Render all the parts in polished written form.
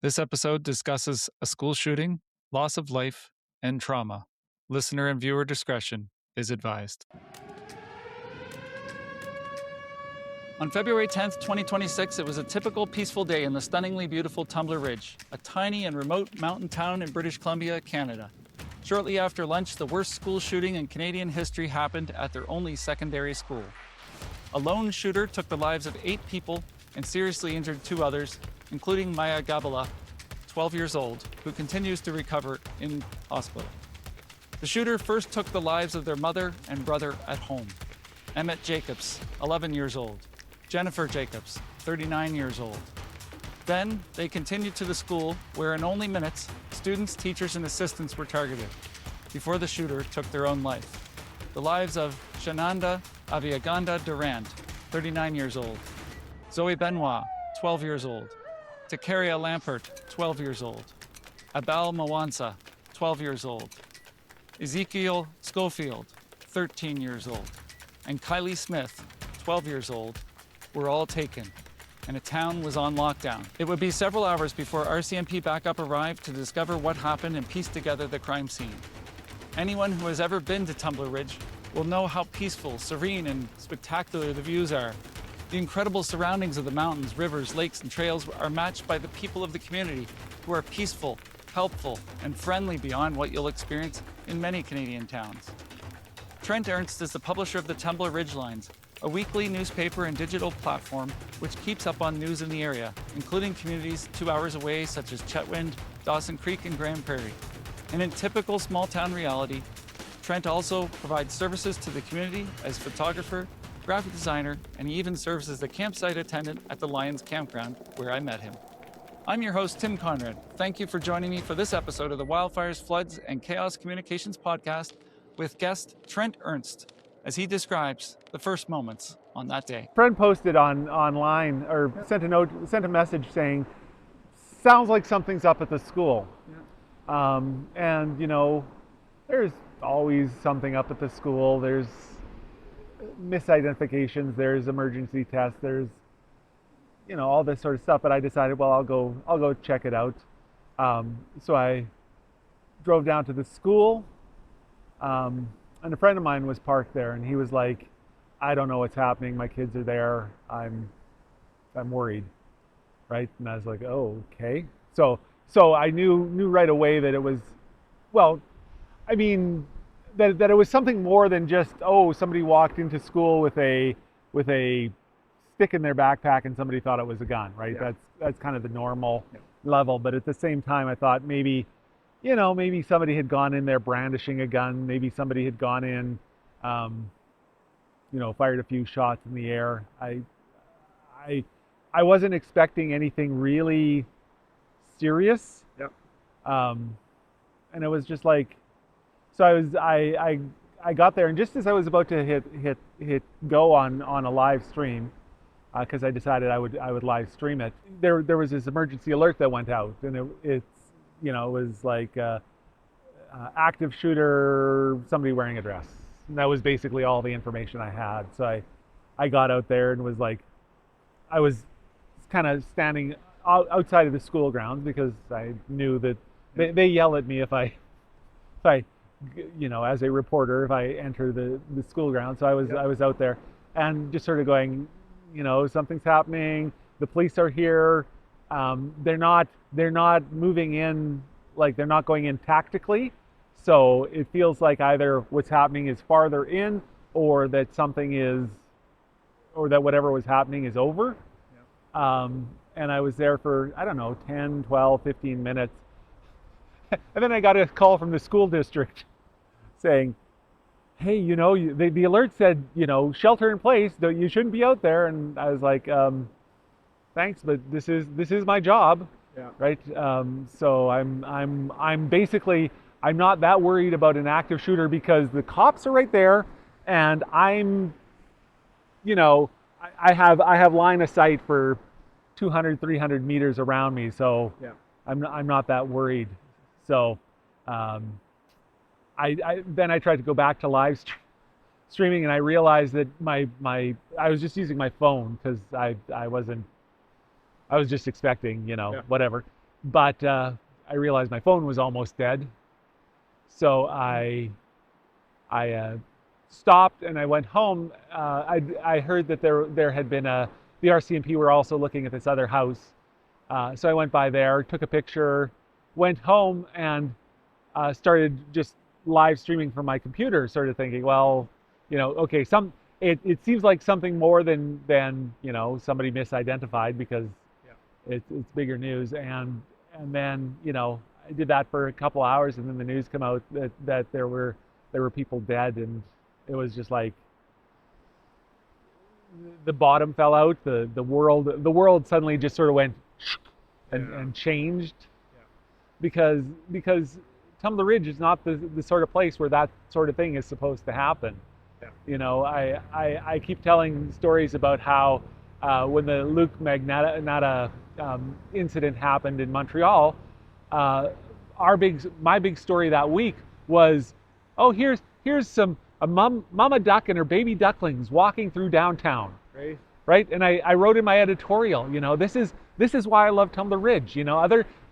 This episode discusses a school shooting, loss of life, and trauma. Listener and viewer discretion is advised. On February 10th, 2026, it was a typical peaceful day in the stunningly beautiful Tumbler Ridge, a tiny and remote mountain town in British Columbia, Canada. Shortly after lunch, the worst school shooting in Canadian history happened at their only secondary school. A lone shooter took the lives of 8 people and seriously injured 2 others, including Maya Gabala, 12 years old, who continues to recover in hospital. The shooter first took the lives of their mother and brother at home. Emmett Jacobs, 11 years old. Jennifer Jacobs, 39 years old. Then they continued to the school where in only minutes, students, teachers, and assistants were targeted before the shooter took their own life. The lives of Shananda Aviaganda Durant, 39 years old. Zoe Benoit, 12 years old. Takaria Lampert, 12 years old. Abel Mawansa, 12 years old. Ezekiel Schofield, 13 years old. And Kylie Smith, 12 years old, were all taken, and a town was on lockdown. It would be several hours before RCMP backup arrived to discover what happened and piece together the crime scene. Anyone who has ever been to Tumbler Ridge will know how peaceful, serene, and spectacular the views are. The incredible surroundings of the mountains, rivers, lakes, and trails are matched by the people of the community who are peaceful, helpful, and friendly beyond what you'll experience in many Canadian towns. Trent Ernst is the publisher of the Tumbler RidgeLines, a weekly newspaper and digital platform which keeps up on news in the area, including communities 2 hours away such as Chetwynd, Dawson Creek, and Grand Prairie. And in typical small-town reality, Trent also provides services to the community as photographer, graphic designer, and he even serves as the campsite attendant at the Lions Campground, where I met him. I'm your host, Tim Conrad. Thank you for joining me for this episode of the Wildfires, Floods, and Chaos Communications podcast with guest Trent Ernst, as he describes the first moments on that day. A friend posted online or sent a message saying, sounds like something's up at the school. Yeah. And there's always something up at the school. There's misidentifications, there's emergency tests, there's all this sort of stuff. But I decided, well, I'll go check it out. So I drove down to the school, and a friend of mine was parked there, and he was like, I don't know what's happening. My kids are there. I'm worried, right? And I was like, oh, okay. So I knew right away that it was, well, I mean, that it was something more than just, oh, somebody walked into school with a stick in their backpack and somebody thought it was a gun, right? Yeah. That's kind of the normal level. But at the same time, I thought maybe somebody had gone in there brandishing a gun. Maybe somebody had gone in, fired a few shots in the air. I wasn't expecting anything really serious. Yep. And it was just like, so I got there, and just as I was about to hit go on a live stream, because I decided I would live stream it, there was this emergency alert that went out, and it was like active shooter, somebody wearing a dress. And that was basically all the information I had. So I got out there and was like, I was kind of standing outside of the school grounds because I knew that they yell at me if I as a reporter, if I enter the school grounds. So I was out there and just sort of going, something's happening. The police are here. They're not moving in, like they're not going in tactically. So it feels like either what's happening is farther in, or that whatever was happening is over. Yep. And I was there for, I don't know, 10, 12, 15 minutes. And then I got a call from the school district saying, hey, the alert said, shelter in place, you shouldn't be out there. And I was like, thanks, but this is my job. Yeah. Right. So I'm basically, I'm not that worried about an active shooter because the cops are right there, and I have line of sight for 200, 300 meters around me. So yeah. I'm not that worried. So then I tried to go back to live streaming, and I realized that I was just using my phone because I was just expecting, whatever. But I realized my phone was almost dead, so I stopped and I went home. I heard that there had been the RCMP were also looking at this other house, so I went by there, took a picture, went home, and started just live streaming from my computer. Sort of thinking, well, okay, it seems like something more than somebody misidentified, because it's bigger news. And then I did that for a couple hours, and then the news came out that there were people dead, and it was just like the bottom fell out. The world suddenly just sort of went and changed, because Tumbler Ridge is not the sort of place where that sort of thing is supposed to happen. I keep telling stories about how when the Luke Magnatta incident happened in Montreal, my big story that week was, oh, here's a mama duck and her baby ducklings walking through downtown, right? And I wrote in my editorial, this is why I love Tumbler Ridge.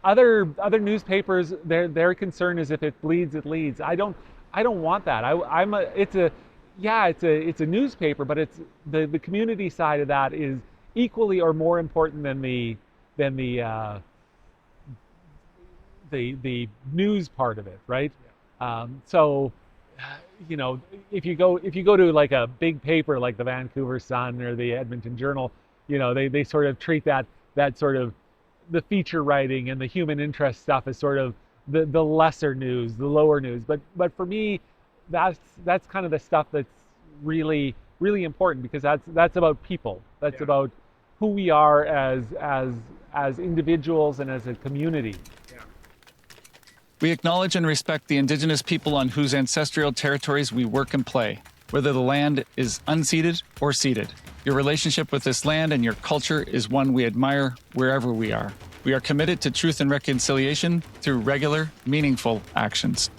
Other newspapers, their concern is if it bleeds, it leads. I don't want that. It's a newspaper, but it's the community side of that is equally or more important than the news part of it, right? So if you go to like a big paper like the Vancouver Sun or the Edmonton Journal, they sort of treat that sort of the feature writing and the human interest stuff as sort of the lesser news, the lower news. But for me, that's kind of the stuff that's really important, because that's about people. That's about who we are as individuals and as a community. We acknowledge and respect the Indigenous people on whose ancestral territories we work and play, whether the land is unceded or ceded. Your relationship with this land and your culture is one we admire wherever we are. We are committed to truth and reconciliation through regular, meaningful actions.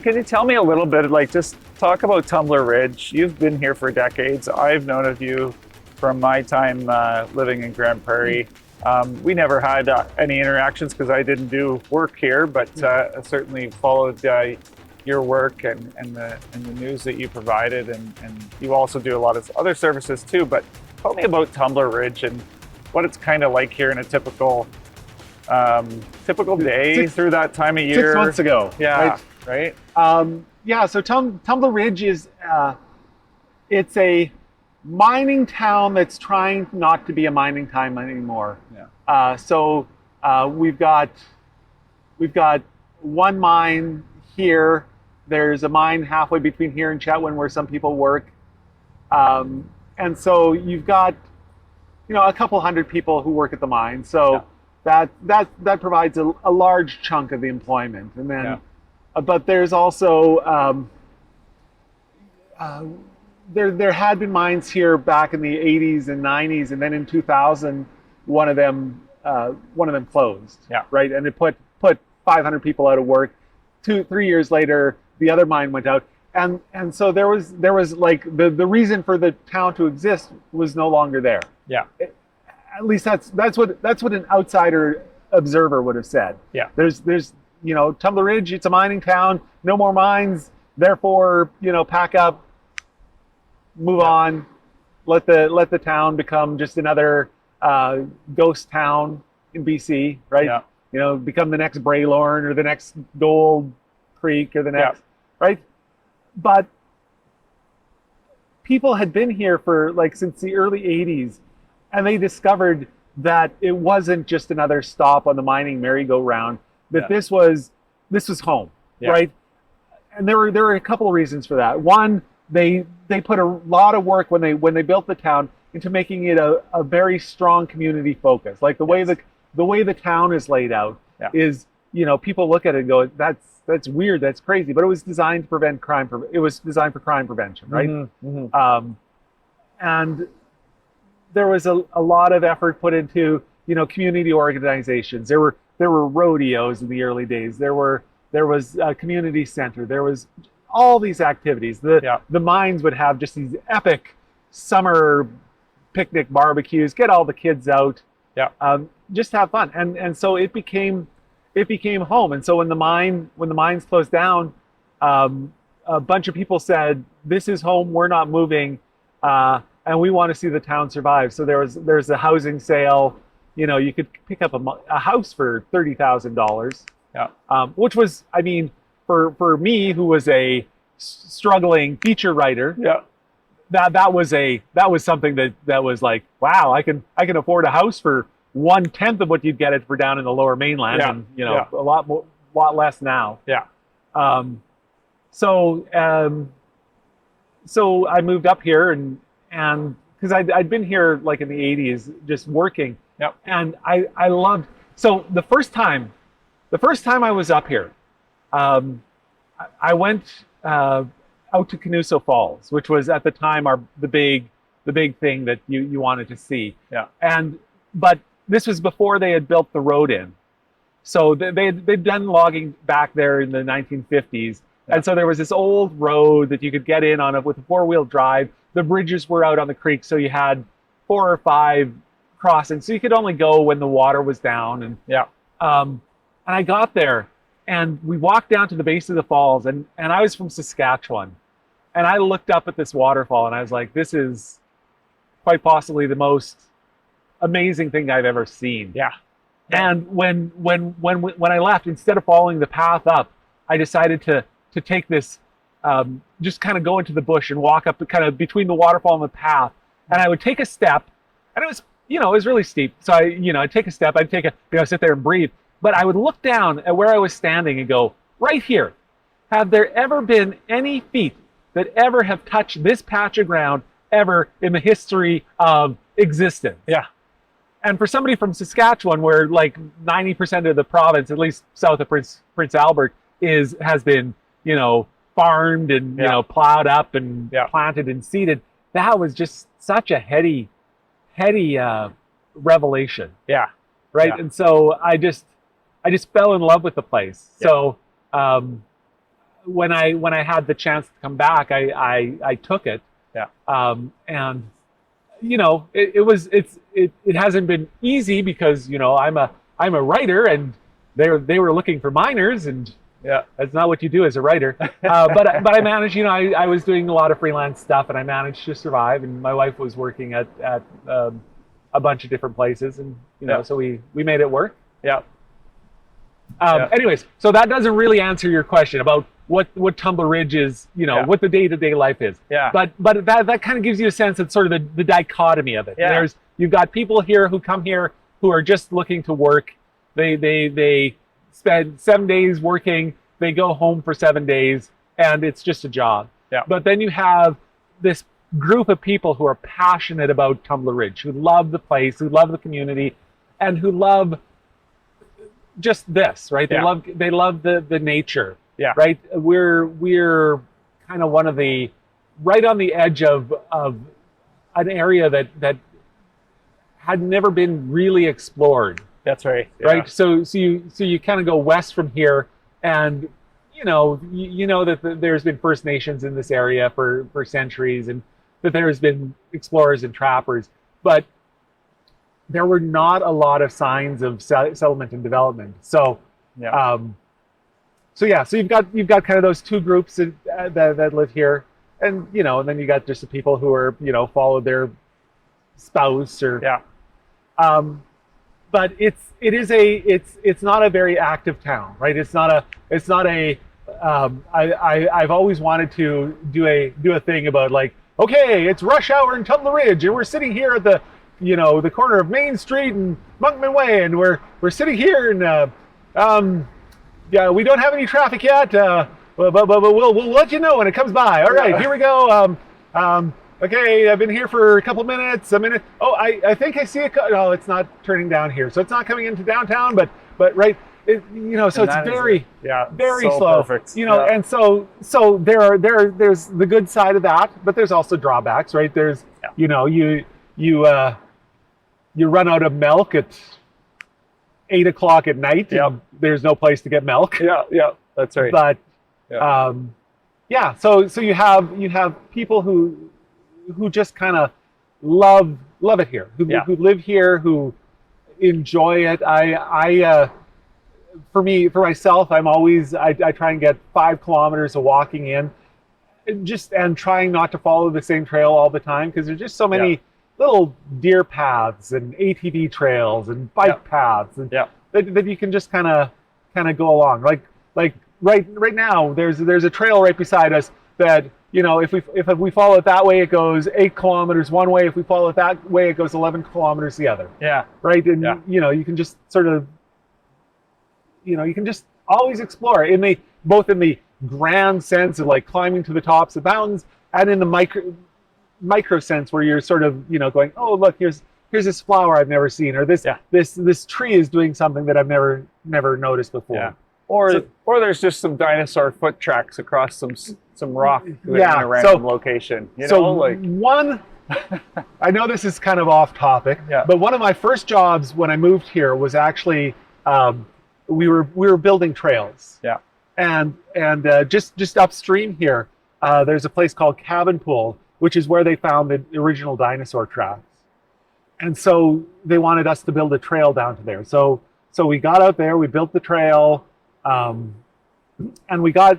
Can you tell me a little bit, just talk about Tumbler Ridge? You've been here for decades. I've known of you from my time living in Grand Prairie. We never had any interactions because I didn't do work here, but I certainly followed your work and the news that you provided, and you also do a lot of other services too. But tell me about Tumbler Ridge and what it's kind of like here in a typical day through that time of year. 6 months ago. Yeah. Right. So Tumbler Ridge is it's a mining town that's trying not to be a mining town anymore. We've got one mine here. There's a mine halfway between here and Chetwynd where some people work, and so you've got a couple hundred people who work at the mine. So that provides a large chunk of the employment, and then. But there's also there had been mines here back in the 80s and 90s, and then in 2000 one of them closed. Right, and it put 500 people out of work. 2-3 years later, the other mine went out, and so there was like the reason for the town to exist was no longer there. At least that's what an outsider observer would have said. There's Tumbler Ridge, it's a mining town, no more mines, therefore, pack up, move on, let the town become just another ghost town in BC, right? Become the next Braylorn or the next Gold Creek or the next, right? But people had been here for since the early 80s, and they discovered that it wasn't just another stop on the mining merry-go-round, that this was home, right? And there were a couple of reasons for that. One, they put a lot of work when they built the town into making it a very strong community focus. Like the way the town is laid out is, people look at it and go, that's weird, that's crazy, but it was designed to prevent crime. It was designed for crime prevention, right? And there was a lot of effort put into community organizations. There were rodeos in the early days. There was a community center. There was all these activities. The mines would have just these epic summer picnic barbecues, get all the kids out. Yeah. Just have fun. And so it became home. And so when the mines closed down, a bunch of people said, "This is home. We're not moving, and we want to see the town survive." So there's a housing sale. You know, you could pick up a house for $30,000. Yeah. Which was, I mean, for me, who was a struggling feature writer, Yeah. that was something that was like, wow, I can afford a house for 1/10 of what you'd get it for down in the Lower Mainland, Yeah. and a lot less now. Yeah. So I moved up here and because I'd been here like in the 80s just working. Yep. And I loved, so the first time I was up here, I went out to Canuso Falls, which was at the time the big thing that you wanted to see. Yeah. But this was before they had built the road in. So they'd done logging back there in the 1950s. Yeah. And so there was this old road that you could get in on with a 4-wheel drive. The bridges were out on the creek, so you had 4 or 5 crossings. So you could only go when the water was down. And yeah. And I got there, and we walked down to the base of the falls, and I was from Saskatchewan. And I looked up at this waterfall, and I was like, this is quite possibly the most amazing thing I've ever seen. Yeah. And when I left, instead of following the path up, I decided to take this, just kind of go into the bush and walk up kind of between the waterfall and the path. And I would take a step, and it was really steep. So I'd take a step, I'd sit there and breathe. But I would look down at where I was standing and go, right here, have there ever been any feet that ever have touched this patch of ground ever in the history of existence? Yeah. And for somebody from Saskatchewan, where like 90% of the province, at least south of Prince Albert, has been, farmed and plowed up and planted and seeded, that was just such a heady revelation. Yeah. Right. Yeah. And so I just fell in love with the place. Yeah. So when I had the chance to come back, I took it. Yeah. And it hasn't been easy because I'm a writer, and they were looking for miners, and yeah, that's not what you do as a writer. But I managed. I was doing a lot of freelance stuff, and I managed to survive. And my wife was working at a bunch of different places, and so we made it work. Yeah. Anyways, so that doesn't really answer your question about what Tumbler Ridge is, what the day-to-day life is. Yeah. But that kind of gives you a sense of sort of the dichotomy of it. Yeah. You've got people here who come here who are just looking to work. They spend 7 days working, they go home for 7 days, and it's just a job. Yeah. But then you have this group of people who are passionate about Tumbler Ridge, who love the place, who love the community, and who love just this, right? They love the nature. Yeah. Right. We're kind of one of the right on the edge of an area that had never been really explored. That's right. Yeah. Right. So you kind of go west from here, and you know that there's been First Nations in this area for centuries, and that there's been explorers and trappers, but there were not a lot of signs of settlement and development. So. Yeah. So you've got kind of those two groups that live here, and and then you got just the people who are followed their spouse or but it's not a very active town, right? It's not a I've always wanted to do a thing about like, okay, it's rush hour in Tumbler Ridge, and we're sitting here at the the corner of Main Street and Monkman Way, and we're sitting here and yeah, we don't have any traffic yet, but we'll let you know when it comes by. All right, here we go. Okay, I've been here for a couple minutes. Oh, I think I see a car. No, it's not turning down here, so it's not coming into downtown. But right, so it's very so slow. Perfect. And so there's the good side of that, but there's also drawbacks, right? There's you run out of milk at 8 o'clock at night. Yep. And there's no place to get milk. Yeah, that's right. But so you have people who just kind of love it here, who live here, who enjoy it. For myself, I try and get 5 kilometers of walking in, and trying not to follow the same trail all the time, because there's just so many little deer paths and ATV trails and bike paths and that you can just kind of go along. Like right now, there's a trail right beside us that, you know, if we follow it that way, it goes 8 kilometers one way. If we follow it that way, it goes 11 kilometers the other. Yeah. Right. And you know, you can just sort of, you know, you can just always explore both in the grand sense of like climbing to the tops of mountains, and in the micro sense where you're sort of, you know, going, oh look, here's this flower I've never seen, or this tree is doing something that I've never noticed before. Yeah. Or there's just some dinosaur foot tracks across some rock in a random location. You know, I know this is kind of off topic, but one of my first jobs when I moved here was actually we were building trails. Yeah. And just upstream here, there's a place called Cabin Pool, which is where they found the original dinosaur tracks. And so they wanted us to build a trail down to there. So we got out there, we built the trail, and we got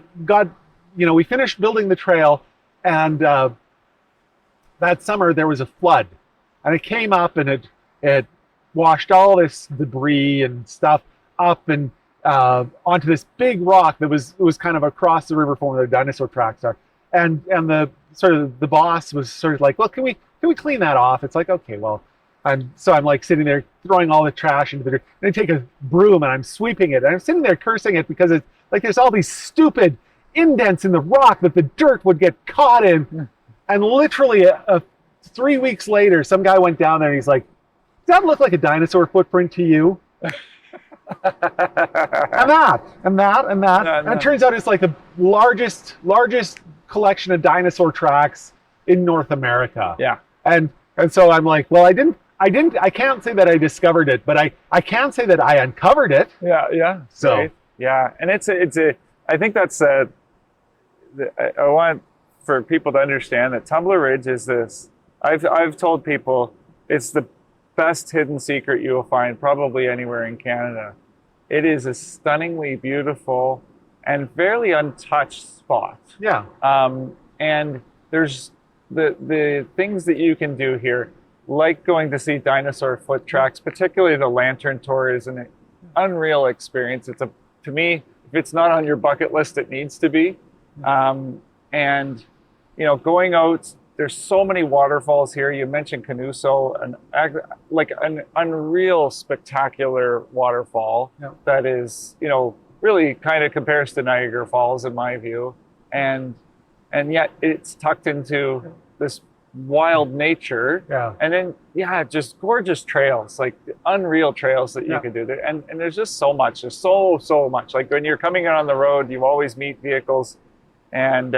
you know, we finished building the trail, and that summer there was a flood, and it came up and it washed all this debris and stuff up and onto this big rock that was kind of across the river from where the dinosaur tracks are. And the boss was sort of like, well, can we clean that off? It's like, okay, well, so I'm like sitting there throwing all the trash into the dirt, and I take a broom and I'm sweeping it, and I'm sitting there cursing it because it's like there's all these stupid indents in the rock that the dirt would get caught in. And literally 3 weeks later, some guy went down there and he's like, does that look like a dinosaur footprint to you? and it turns out it's like the largest collection of dinosaur tracks in North America. Yeah. And so I'm like, well, I can't say that I discovered it, but I can say that I uncovered it. Yeah. So right. Yeah, and it's I think that's I want for people to understand that Tumbler Ridge is this. I've told people it's the best hidden secret you will find probably anywhere in Canada. It is a stunningly beautiful and fairly untouched spot. Yeah. And there's the things that you can do here, like going to see dinosaur foot tracks, particularly the lantern tour, is an unreal experience. To me, if it's not on your bucket list, it needs to be. And you know, going out, there's so many waterfalls here. You mentioned Canuso, an unreal spectacular waterfall that is, you know, really kind of compares to Niagara Falls in my view, and yet it's tucked into this wild nature. Yeah. And then just gorgeous trails, like unreal trails that you can do there. And there's just so much. There's so much. Like when you're coming in on the road, you always meet vehicles, and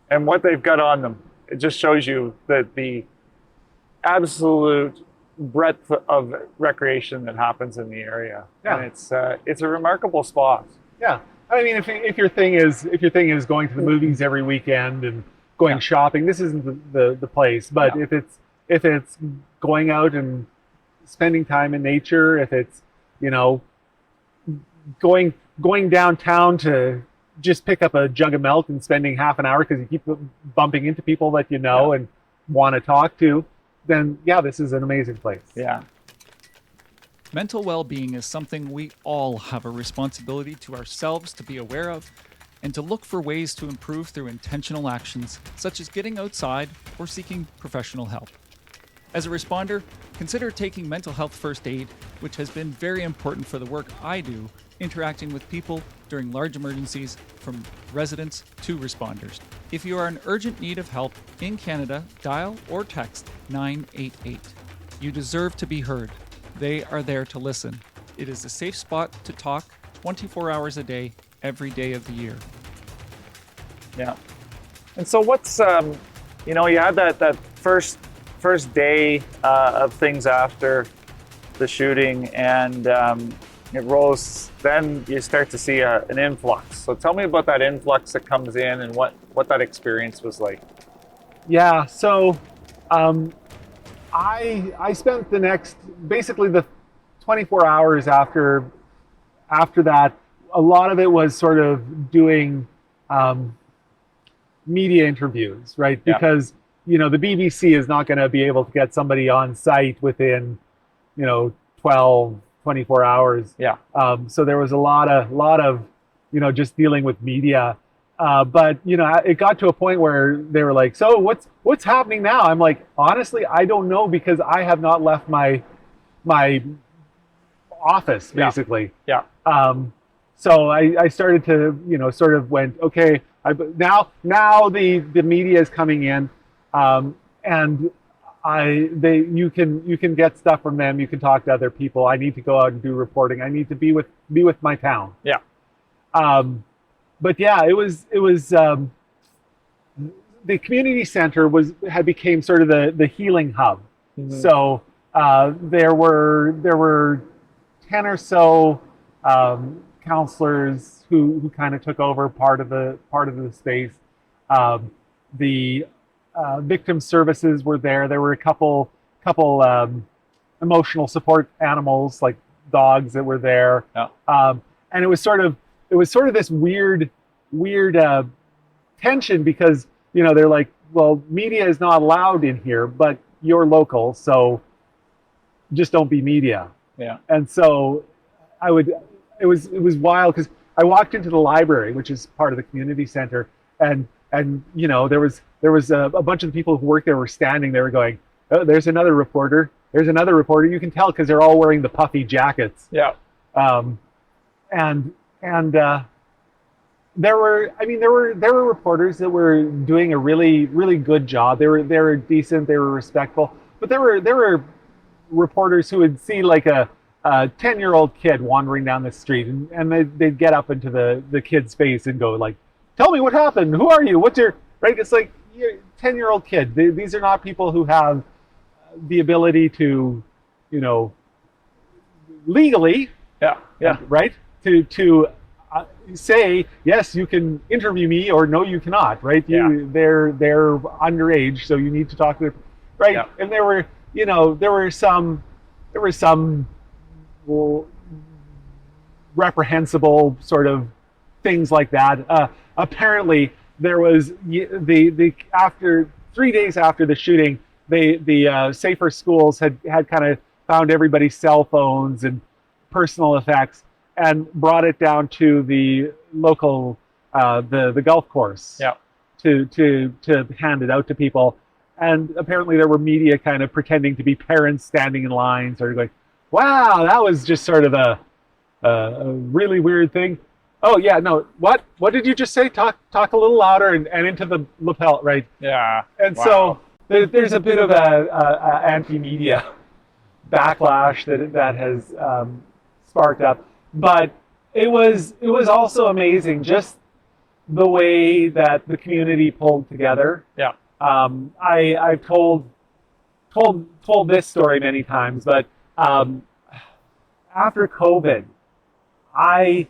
what they've got on them. It just shows you that the absolute breadth of recreation that happens in the area. Yeah. And it's a remarkable spot. Yeah. I mean, if your thing is going to the movies every weekend and going shopping, this isn't the place. But if it's going out and spending time in nature, if it's, you know, going downtown to just pick up a jug of milk and spending half an hour because you keep bumping into people that you know and want to talk to, then this is an amazing place. Yeah. Mental well-being is something we all have a responsibility to ourselves to be aware of and to look for ways to improve through intentional actions, such as getting outside or seeking professional help. As a responder, consider taking mental health first aid, which has been very important for the work I do, interacting with people during large emergencies, from residents to responders. If you are in urgent need of help in Canada, dial or text 988. You deserve to be heard. They are there to listen. It is a safe spot to talk 24 hours a day, every day of the year. Yeah. And so what's, you know, you had that first day of things after the shooting, and it rolls, then you start to see an influx. So tell me about that influx that comes in and what that experience was like. Yeah, so I spent basically the 24 hours after that, a lot of it was sort of doing media interviews, right? Yeah. Because, you know, the BBC is not going to be able to get somebody on site within, you know, 12, 24 hours. Yeah. So there was a lot of, you know, just dealing with media. But, you know, it got to a point where they were like, so what's happening now? I'm like, honestly, I don't know, because I have not left my office, basically. Yeah. So I started to, you know, sort of went, okay, now the media is coming in, and you can get stuff from them. You can talk to other people. I need to go out and do reporting. I need to be with my town. Yeah. But yeah, it was the community center had became sort of the healing hub. Mm-hmm. So there were 10 or so counselors who kind of took over part of the space. The victim services were there. There were a couple emotional support animals like dogs that were there. Yeah. And it was sort of this weird tension, because, you know, they're like, well, media is not allowed in here, but you're local, so just don't be media. Yeah. And so it was wild, because I walked into the library, which is part of the community center, and you know, there was a bunch of the people who worked there were standing there going, oh, there's another reporter. You can tell because they're all wearing the puffy jackets. Yeah. And there were reporters that were doing a really, really good job. They were decent, they were respectful, but there were reporters who would see like a 10-year-old kid wandering down the street, and they'd get up into the kid's face and go like, tell me what happened, who are you, what's your, right? It's like, you're a 10-year-old kid. These are not people who have the ability to, you know, legally, right, to say, yes, you can interview me, or no, you cannot, right? They're underage, so you need to talk to them, right? Yeah. And there were some reprehensible sort of things like that. Apparently, there was after 3 days after the shooting, the Safer Schools had kind of found everybody's cell phones and personal effects and brought it down to the local the golf course. Yeah. To hand it out to people. And apparently there were media kind of pretending to be parents standing in line, sort of going, wow, that was just sort of a really weird thing. Oh yeah, no, what did you just say? Talk a little louder and into the lapel, right? Yeah. And so there's a bit of a anti-media backlash that has sparked up. But it was also amazing, just the way that the community pulled together. Yeah. I've told this story many times, but after COVID, I'm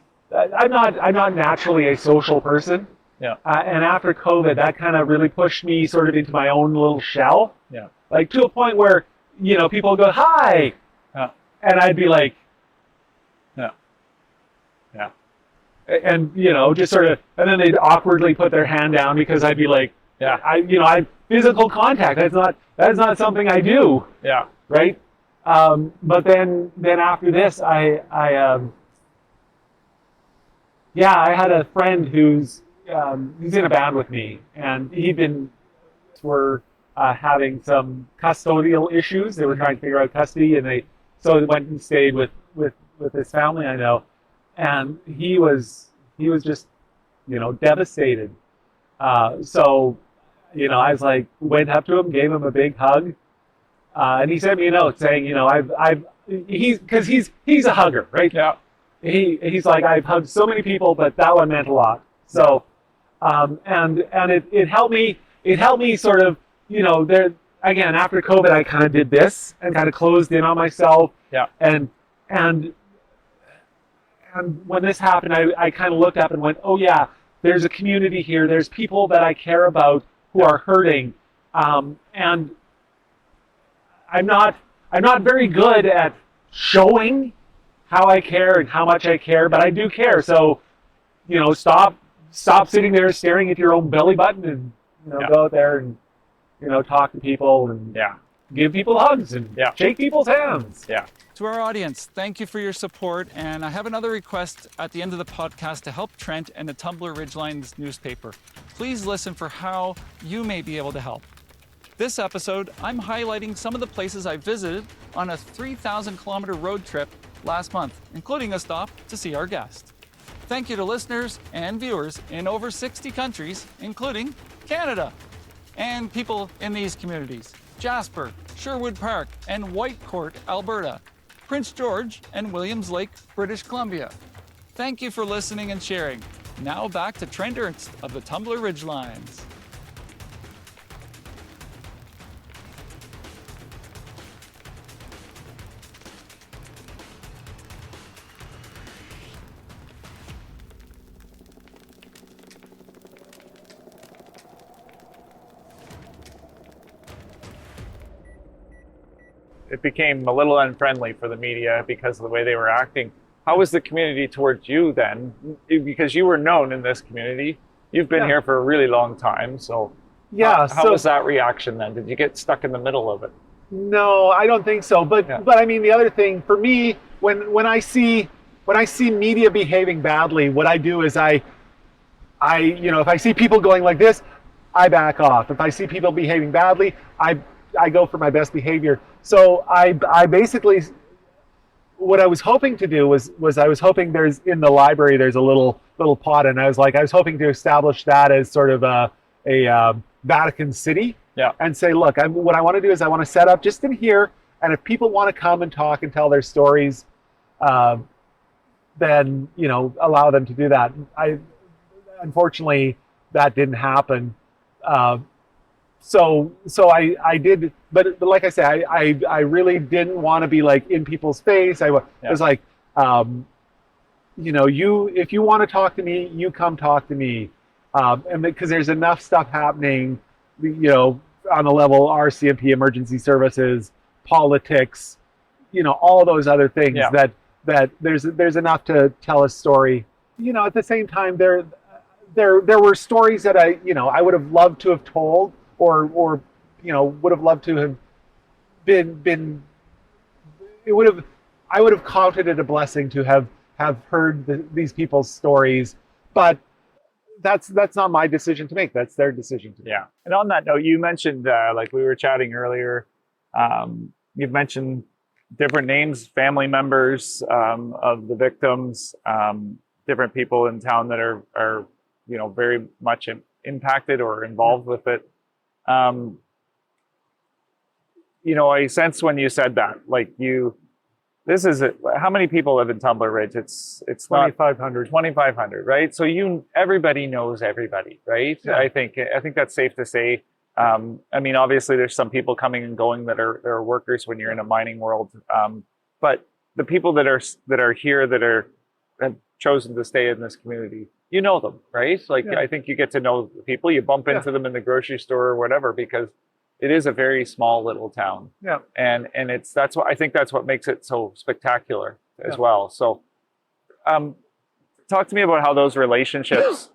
not naturally a social person. Yeah. And after COVID, that kind of really pushed me sort of into my own little shell. Yeah. Like to a point where, you know, people go, hi. Yeah. And I'd be like, yeah. Yeah. And, you know, just sort of, and then they'd awkwardly put their hand down because I'd be like, yeah, I physical contact. That's not something I do. Yeah. Right. But then after this, I had a friend who's in a band with me, and were having some custodial issues. They were trying to figure out custody, and so they went and stayed with his family I know, and he was just, you know, devastated. So, you know, I was like, went up to him, gave him a big hug, and he sent me a note saying, you know, he's a hugger, right? Yeah. He's like, I've hugged so many people, but that one meant a lot. So, and it helped me. It helped me sort of, you know, there again after COVID, I kind of did this and kind of closed in on myself. Yeah. And when this happened, I kind of looked up and went, oh yeah, there's a community here. There's people that I care about who are hurting, and I'm not very good at showing how I care and how much I care, but I do care. So, stop sitting there staring at your own belly button and, go out there and, talk to people and give people hugs and shake people's hands. Yeah. To our audience, thank you for your support. And I have another request at the end of the podcast to help Trent and the Tumbler RidgeLines newspaper. Please listen for how you may be able to help. This episode, I'm highlighting some of the places I visited on a 3,000-kilometer road trip last month, including a stop to see our guest. Thank you to listeners and viewers in over 60 countries, including Canada, and people in these communities: Jasper, Sherwood Park, and Whitecourt, Alberta, Prince George, and Williams Lake, British Columbia. Thank you for listening and sharing. Now back to Trent Ernst of the Tumbler RidgeLines. It became a little unfriendly for the media because of the way they were acting. How was the community towards you then? Because you were known in this community. You've been here for a really long time. So how was that reaction then? Did you get stuck in the middle of it? No, I don't think so. But I mean, the other thing for me, when I see media behaving badly, what I do is I if I see people going like this, I back off. If I see people behaving badly, I go for my best behavior. So I basically, what I was hoping to do was I was hoping in the library there's a little pot, and I was hoping to establish that as sort of a Vatican City, and say, look, what I want to do is I want to set up just in here, and if people want to come and talk and tell their stories, then allow them to do that. Unfortunately, that didn't happen. So I did, but like I said, I really didn't want to be like in people's face. I was like, if you want to talk to me, you come talk to me, and because there's enough stuff happening, on the level RCMP, emergency services, politics, all those other things that there's enough to tell a story. At the same time, there were stories that I would have loved to have told. Or would have loved to have been. I would have counted it a blessing to have heard these people's stories, but that's not my decision to make. That's their decision to make. Yeah. And on that note, you mentioned like we were chatting earlier. You've mentioned different names, family members of the victims, different people in town that are very much impacted or involved with it. I sense when you said that, how many people live in Tumbler Ridge? It's 2,500. 2,500, right? So everybody knows everybody, right? Yeah. I think that's safe to say. Obviously there's some people coming and going that are workers when you're in a mining world. But the people that are here that have chosen to stay in this community, them, right? I think you get to know the people, you bump into them in the grocery store or whatever, because it is a very small little town. Yeah. And that's what makes it so spectacular as well. So talk to me about how those relationships,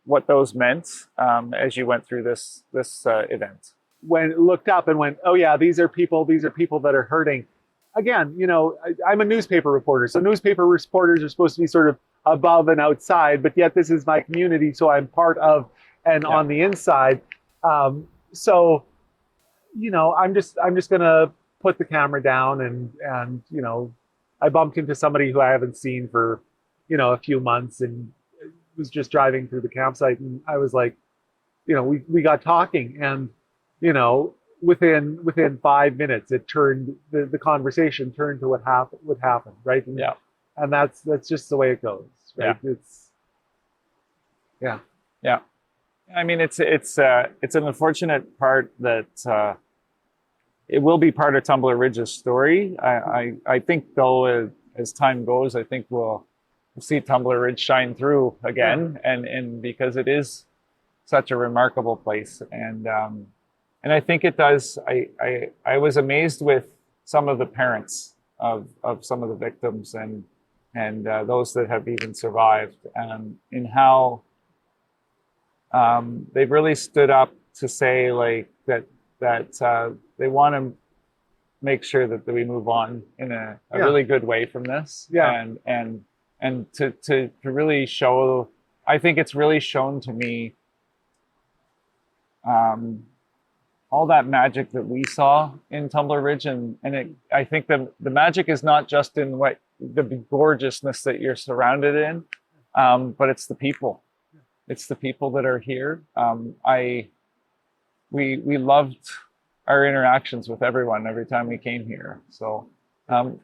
what those meant as you went through this event. When looked up and went, oh yeah, these are people that are hurting. Again, I'm a newspaper reporter, so newspaper reporters are supposed to be sort of above and outside, but yet this is my community, so I'm part of and on the inside. So I'm just gonna put the camera down and I bumped into somebody who I haven't seen for a few months, and was just driving through the campsite, and I was like, we got talking, and within 5 minutes it turned, the conversation turned to what happened, right? And that's just the way it goes, right? It's an unfortunate part that it will be part of Tumbler Ridge's story. I think though, as time goes, I think we'll see Tumbler Ridge shine through again, and because it is such a remarkable place, and I think it does. I was amazed with some of the parents of some of the victims and those that have even survived, in how they've really stood up to say like that they want to make sure that we move on in a really good way from this. Yeah. And to really show, I think it's really shown to me all that magic that we saw in Tumbler Ridge, I think the magic is not just in the gorgeousness that you're surrounded in, but it's the people. It's the people that are here. We loved our interactions with everyone every time we came here. So tell me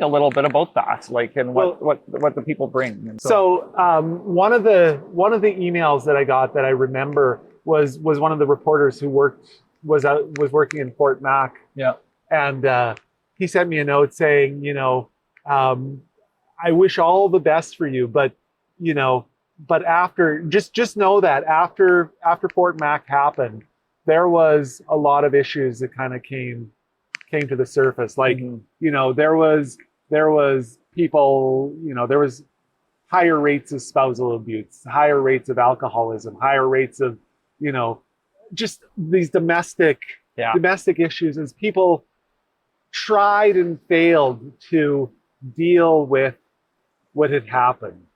a little bit about that, like, and what the people bring. And so one of the emails that I got that I remember was one of the reporters who was working in Fort Mac. Yeah. And he sent me a note saying, I wish all the best for you, but after just know that after Fort Mac happened, there was a lot of issues that kind of came to the surface. Like, there was people, there was higher rates of spousal abuse, higher rates of alcoholism, higher rates of, just these domestic issues as people tried and failed to deal with what had happened.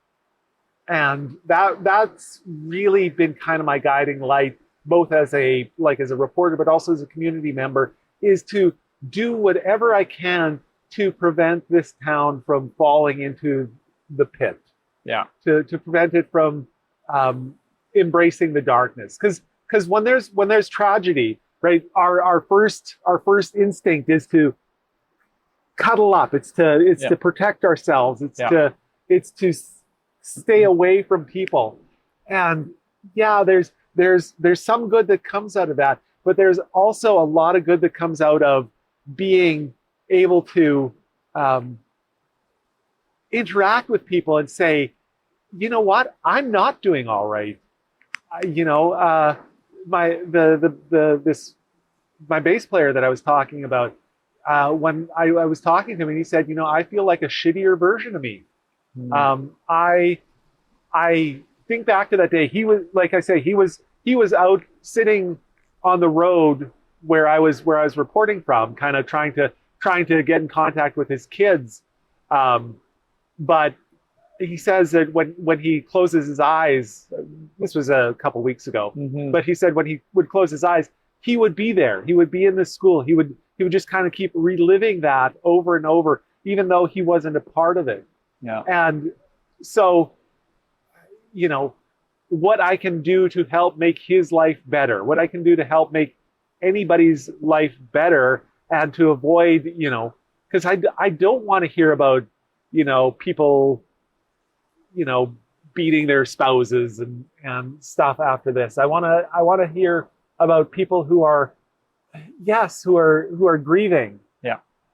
And that's really been kind of my guiding light, both as a reporter, but also as a community member, is to do whatever I can to prevent this town from falling into the pit. Yeah. To prevent it from embracing the darkness. Because when there's tragedy, right, our first instinct is to cuddle up. It's to protect ourselves. It's to stay away from people. And there's some good that comes out of that, but there's also a lot of good that comes out of being able to interact with people and say, you know what, I'm not doing all right. My bass player that I was talking about, when I was talking to him, and he said, I feel like a shittier version of me. I think back to that day. He was, like I say, he was out sitting on the road where I was reporting from, kind of trying to get in contact with his kids. But he says that when he closes his eyes, this was a couple weeks ago, but he said when he would close his eyes, he would be there. He would be in the school. He would just kind of keep reliving that over and over, even though he wasn't a part of it. Yeah. And so, what I can do to help make his life better, what I can do to help make anybody's life better, and to avoid, because I don't want to hear about, people, beating their spouses and stuff after this. I want to hear about people who are grieving,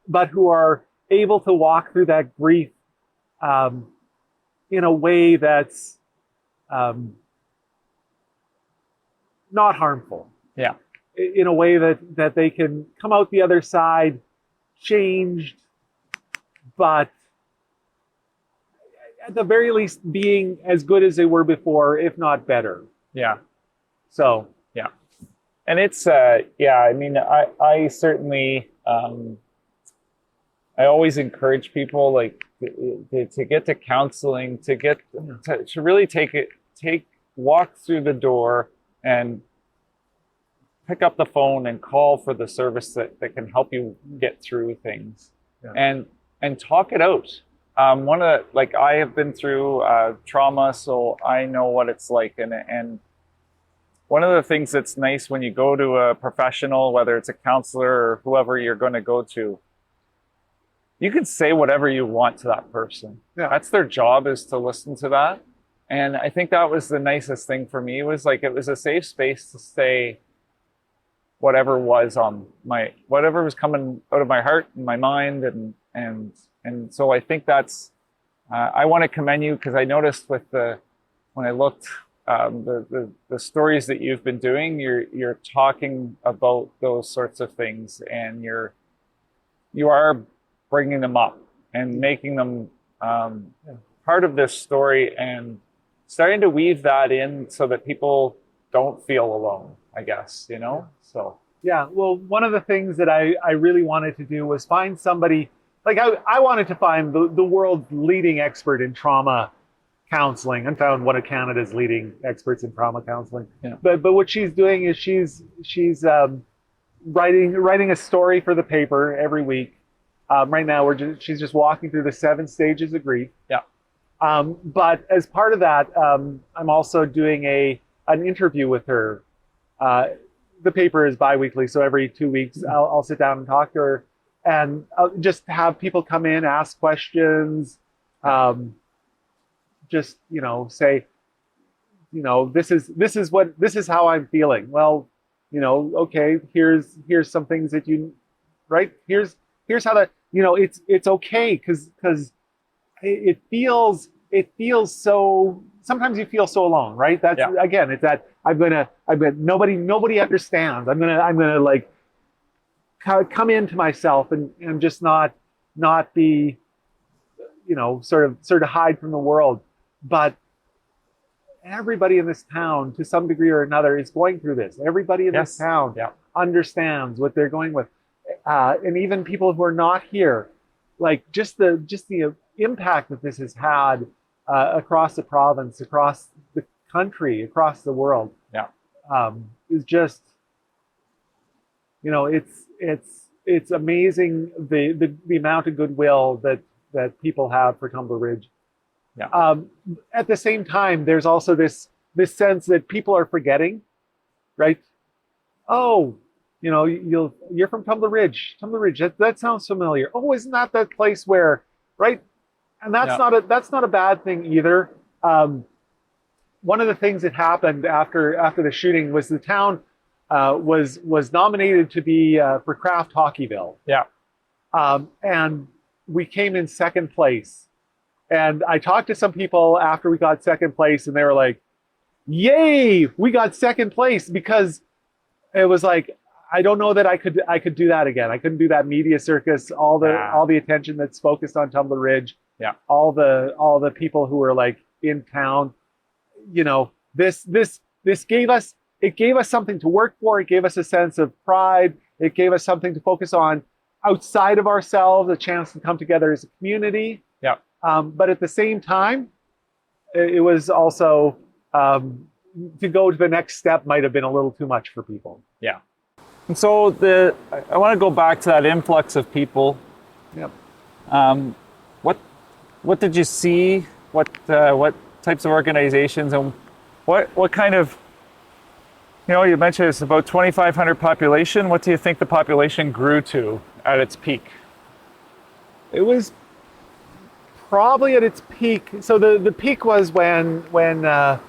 but who are able to walk through that grief in a way that's not harmful. Yeah. In a way that they can come out the other side changed, but at the very least being as good as they were before, if not better. Yeah. So. Yeah. And it's, I mean, I certainly, I always encourage people like to get to counseling, to really walk through the door and pick up the phone and call for the service that can help you get through things, and talk it out. I have been through trauma, so I know what it's like. And one of the things that's nice when you go to a professional, whether it's a counselor or whoever you're going to go to, you can say whatever you want to that person. Yeah. That's their job, is to listen to that. And I think that was the nicest thing for me. It was a safe space to say whatever was coming out of my heart and my mind. And so I think that's, I want to commend you, because I noticed when I looked, the stories that you've been doing, you're talking about those sorts of things, and you are bringing them up and making them part of this story and starting to weave that in so that people don't feel alone, I guess, you know? So. Yeah, well, one of the things that I really wanted to do was find somebody, like I wanted to find the world's leading expert in trauma counseling, and found one of Canada's leading experts in trauma counseling. Yeah. But what she's doing is she's writing a story for the paper every week. Right now, she's just walking through the 7 stages of grief. Yeah. But as part of that, I'm also doing an interview with her. The paper is bi-weekly, so every 2 weeks I'll sit down and talk to her, and I'll just have people come in, ask questions, just, you know, say, you know, this is how I'm feeling. Well, you know, okay, here's some things that you, right? Here's how that, you know, it's okay because it feels so, sometimes you feel so alone, right? That's again, it's that nobody understands. I'm gonna like come into myself and just not be, you know, sort of hide from the world. But everybody in this town, to some degree or another, is going through this. Everybody in this town understands what they're going with, and even people who are not here, like just the impact that this has had across the province, across the country, across the world, is just, you know, it's amazing the amount of goodwill that people have for Tumbler Ridge. Yeah. At the same time, there's also this sense that people are forgetting, right? Oh, you know, you're from Tumbler Ridge. Tumbler Ridge, that sounds familiar. Oh, isn't that place where, right? And that's not a bad thing either. One of the things that happened after the shooting was the town was nominated to be for Craft Hockeyville. Yeah. And we came in second place. And I talked to some people after we got second place, and they were like, "Yay, we got second place!" Because it was like, I don't know that I could do that again. I couldn't do that media circus, all the attention that's focused on Tumbler Ridge, all the people who were like in town. You know, this gave us something to work for. It gave us a sense of pride. It gave us something to focus on outside of ourselves, a chance to come together as a community. Yeah. But at the same time, it was also to go to the next step might have been a little too much for people. Yeah. And so I want to go back to that influx of people. Yep. What did you see? What types of organizations, and what kind of, you know, you mentioned it's about 2,500 population. What do you think the population grew to at its peak? It was probably at its peak. So the peak was when the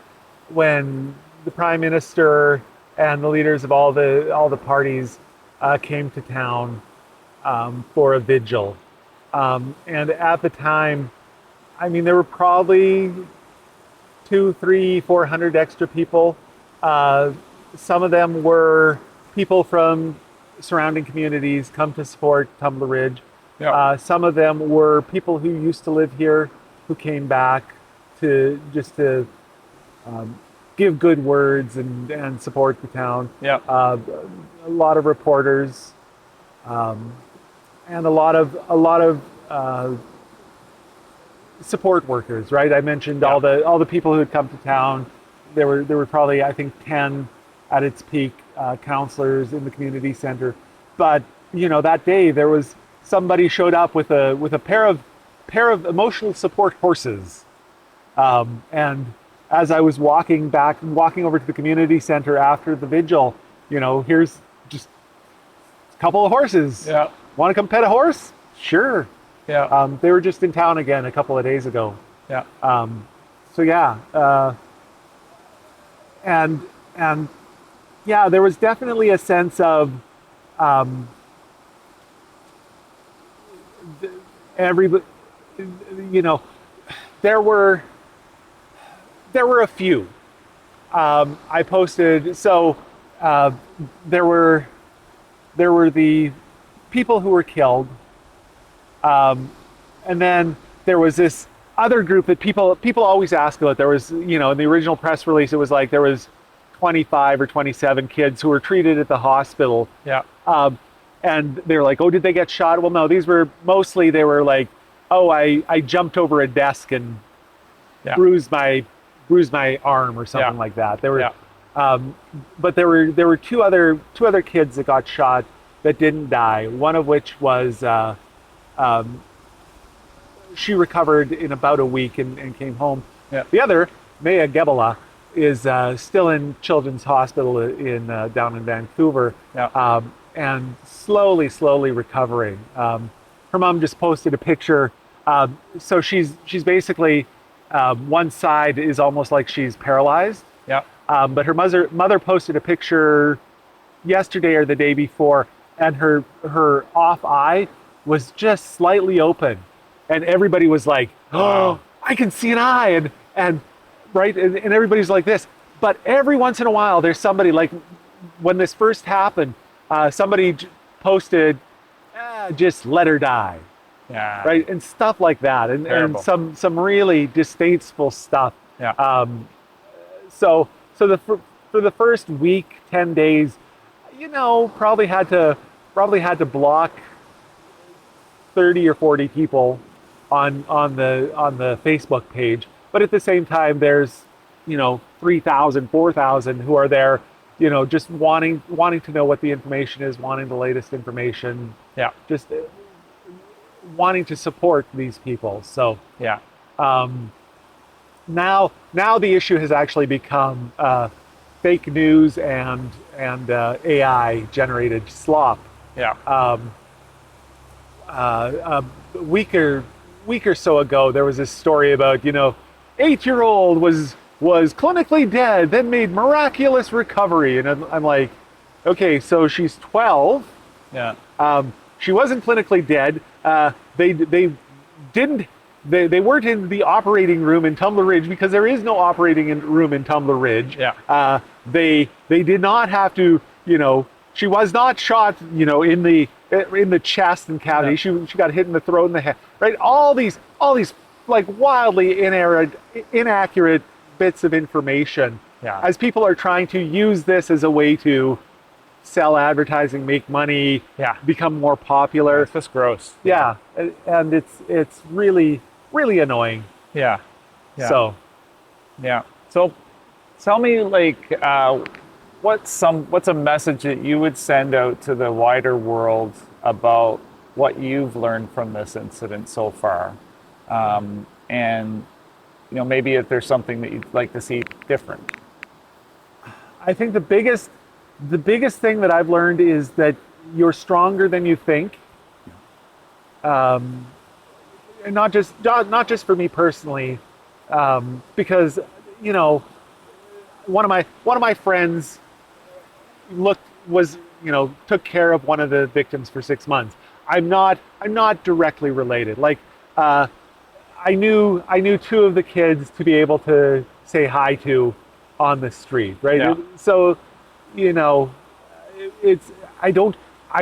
Prime Minister and the leaders of all the parties came to town for a vigil, and at the time, I mean, there were probably 200, 300, 400 extra people. Some of them were people from surrounding communities come to support Tumbler Ridge. Yeah. Some of them were people who used to live here who came back to give good words and support the town. Yeah. A lot of reporters, and a lot of support workers, right? I mentioned all the people who had come to town. There were probably, I think, 10 at its peak counselors in the community center. But you know, that day there was somebody showed up with a pair of emotional support horses, and as I was walking over to the community center after the vigil, you know, here's just a couple of horses. Yeah. Want to come pet a horse? Sure. Yeah. They were just in town again a couple of days ago. Yeah. So yeah, and yeah, there was definitely a sense of everybody. You know, there were a few. I posted, so there were the people who were killed, And then there was this other group that people always ask about. There was, in the original press release, it was like there was 25 or 27 kids who were treated at the hospital. Yeah. And they were like, oh, did they get shot? Well, no, these were mostly, they were like, oh, I jumped over a desk and bruised my arm or something like that. There were, but there were two other kids that got shot that didn't die. One of which was, she recovered in about a week and came home. Yeah. The other, Maya Gebela, is still in Children's Hospital in down in Vancouver, and slowly recovering. Her mom just posted a picture. So she's basically one side is almost like she's paralyzed. Yeah. But her mother posted a picture yesterday or the day before, and her off eye was just slightly open, and everybody was like, "Oh, I can see an eye," and right, and everybody's like this. But every once in a while, there's somebody, like when this first happened, somebody posted, "Just let her die," right, and stuff like that, and some really distasteful stuff. Yeah. So for the first week, 10 days, probably had to block 30 or 40 people on the Facebook page. But at the same time, there's 3,000, 4,000 who are there, just wanting to know what the information is, wanting the latest information. Yeah. Just wanting to support these people. So yeah. Now the issue has actually become fake news and AI generated slop. Yeah. A week or so ago, there was this story about 8-year-old was clinically dead, then made miraculous recovery, and I'm like, okay, so she's 12. Yeah. She wasn't clinically dead. They weren't in the operating room in Tumbler Ridge because there is no operating room in Tumbler Ridge. Yeah. They did not have to, she was not shot, in the chest and cavity. Yeah. She got hit in the throat and the head. Right? All these like wildly inaccurate bits of information. Yeah. As people are trying to use this as a way to sell advertising, make money, become more popular. It's just gross. Yeah. And it's really annoying. Yeah. So tell me, like, what's a message that you would send out to the wider world about what you've learned from this incident so far, and maybe if there's something that you'd like to see different? I think the biggest thing that I've learned is that you're stronger than you think. And not just for me personally, because one of my friends took care of one of the victims for 6 months. I'm not directly related. Like I knew 2 of the kids to be able to say hi to on the street, right? Yeah. So I'm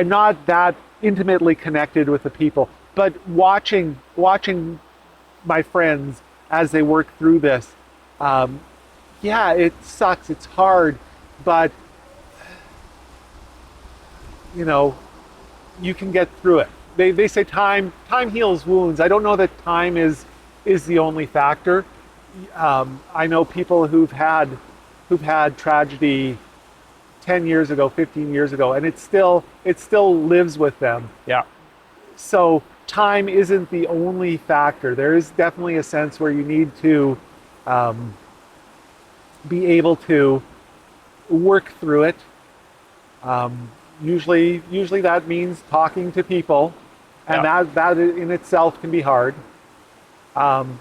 not that intimately connected with the people, but watching my friends as they work through this, it sucks, it's hard, but you can get through it. They say time heals wounds. I don't know that time is the only factor. I know people who've had tragedy 10 years ago, 15 years ago, and it still lives with them. Yeah. So time isn't the only factor. There is definitely a sense where you need to be able to work through it. Usually that means talking to people, and that in itself can be hard. And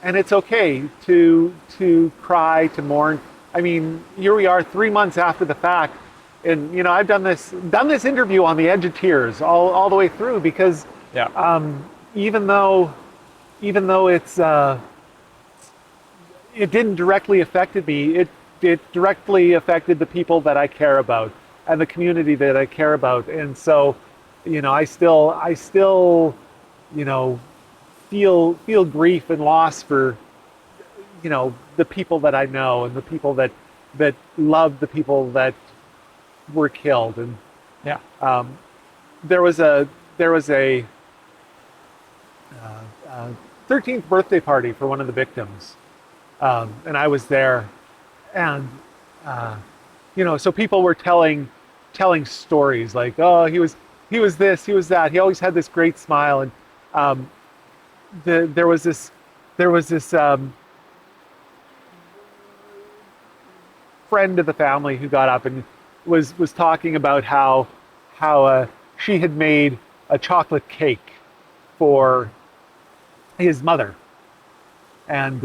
it's okay to cry, to mourn. I mean, here we are 3 months after the fact, and I've done this interview on the edge of tears all the way through, because even though it's it didn't directly affect me, it directly affected the people that I care about and the community that I care about. And so I still, you know, feel grief and loss for, the people that I know and the people that love the people that were killed. And Yeah. there was a 13th birthday party for one of the victims, and I was there, and so people were telling stories like, oh, he was this, he was that. He always had this great smile, and there was this friend of the family who got up and was talking about how she had made a chocolate cake for his mother, and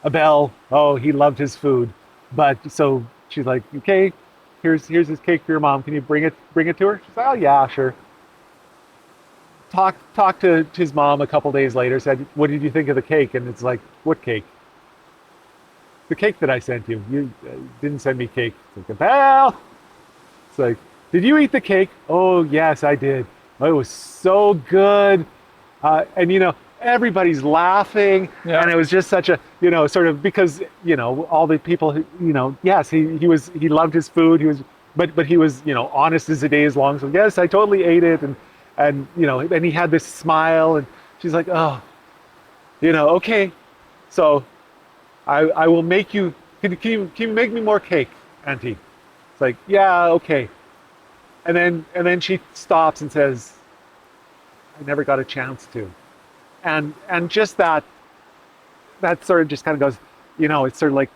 Abel, oh, he loved his food, but so she's like, okay, here's his cake for your mom. Can you bring it to her? She's like, oh yeah, sure. Talked to his mom a couple days later. Said, what did you think of the cake? And it's like, what cake? The cake that I sent you. You didn't send me cake. It's like, Abel. It's like, did you eat the cake? Oh yes, I did. Oh, it was so good. And everybody's laughing, Yeah. and it was just such a, sort of, because, all the people who, yes, he loved his food. He was, but he was, honest as the day is long. So yes, I totally ate it. And and he had this smile, and she's like, oh, okay. So I will make you, can you make me more cake, Auntie? It's like, yeah, okay. And then she stops and says, I never got a chance to. And just that sort of just kind of goes, it's sort of like,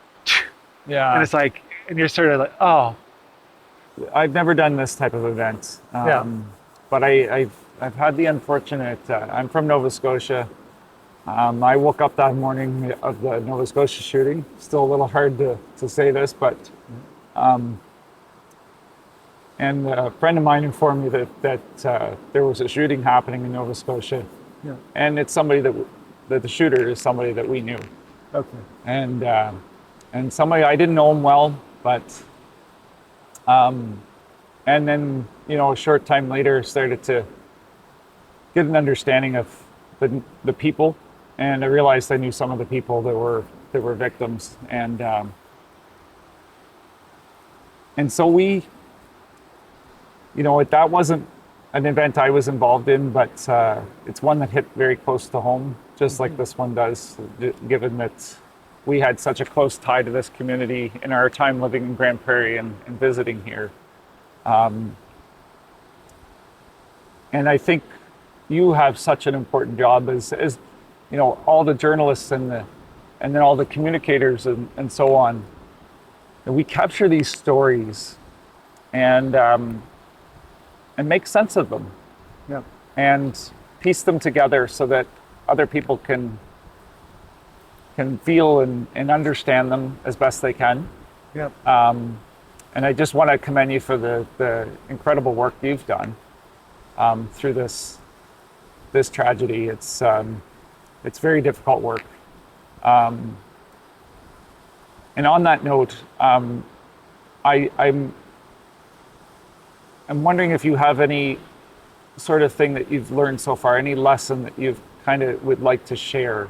Yeah. and it's like, and you're sort of like, oh. I've never done this type of event. Yeah. But I've had the unfortunate, I'm from Nova Scotia. I woke up that morning of the Nova Scotia shooting. Still a little hard to say this, but and a friend of mine informed me that there was a shooting happening in Nova Scotia. Yeah. And it's somebody that the shooter is somebody that we knew. Okay. And somebody, I didn't know him well, but and then a short time later started to get an understanding of the people, and I realized I knew some of the people that were victims, and so we, that wasn't an event I was involved in, but it's one that hit very close to home, just like this one does, given that we had such a close tie to this community in our time living in Grand Prairie and visiting here. And I think you have such an important job as all the journalists and then all the communicators and so on. And we capture these stories and make sense of them. Yeah. And piece them together so that other people can feel and understand them as best they can. Yeah. And I just want to commend you for the incredible work you've done through this tragedy. It's very difficult work. And on that note, I'm wondering if you have any sort of thing that you've learned so far, any lesson that you've kind of would like to share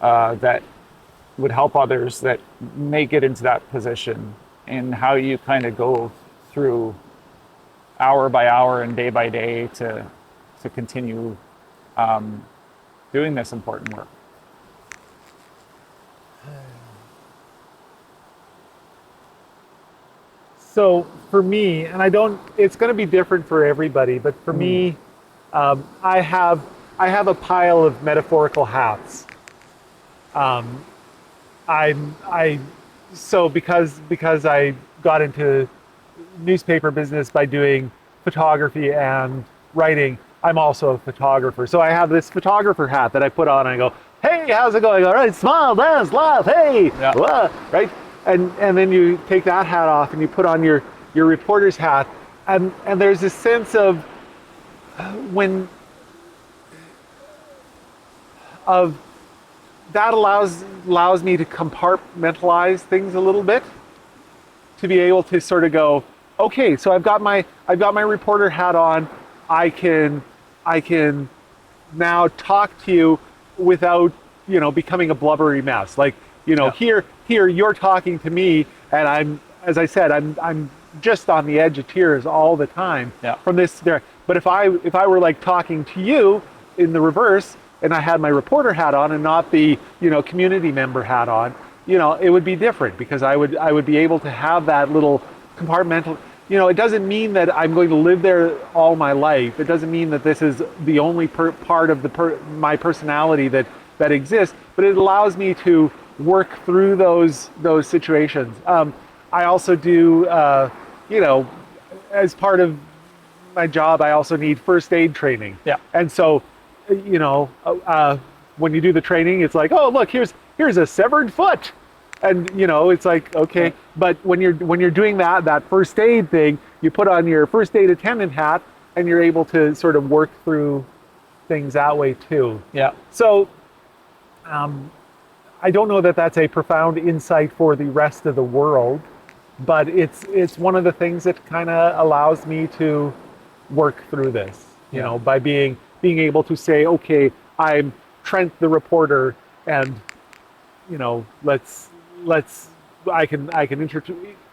that would help others that may get into that position, and how you kind of go through hour by hour and day by day to continue doing this important work. So for me, and it's going to be different for everybody, but for me, I have a pile of metaphorical hats. So because I got into newspaper business by doing photography and writing, I'm also a photographer. So I have this photographer hat that I put on and I go, hey, how's it going? All right, smile, dance, laugh, hey, Yeah. Wah, right? And then you take that hat off and you put on your reporter's hat, and there's a sense of that allows me to compartmentalize things a little bit, to be able to sort of go, okay, so I've got my reporter hat on. I can now talk to you without, becoming a blubbery mess. Like, here you're talking to me, and as I said, I'm just on the edge of tears all the time from this there. But if I were like talking to you in the reverse, and I had my reporter hat on and not the community member hat on, it would be different, because I would be able to have that little compartmental. It doesn't mean that I'm going to live there all my life. It doesn't mean that this is the only part of my personality that exists. But it allows me to work through those situations. I also do, as part of my job, I also need first aid training. Yeah. And so, when you do the training, it's like, oh, look, here's a severed foot. And it's like, okay, but when you're doing that first aid thing, you put on your first aid attendant hat, and you're able to sort of work through things that way too. Yeah. So, I don't know that that's a profound insight for the rest of the world, but it's one of the things that kind of allows me to work through this. By being able to say, okay, I'm Trent the reporter, and I can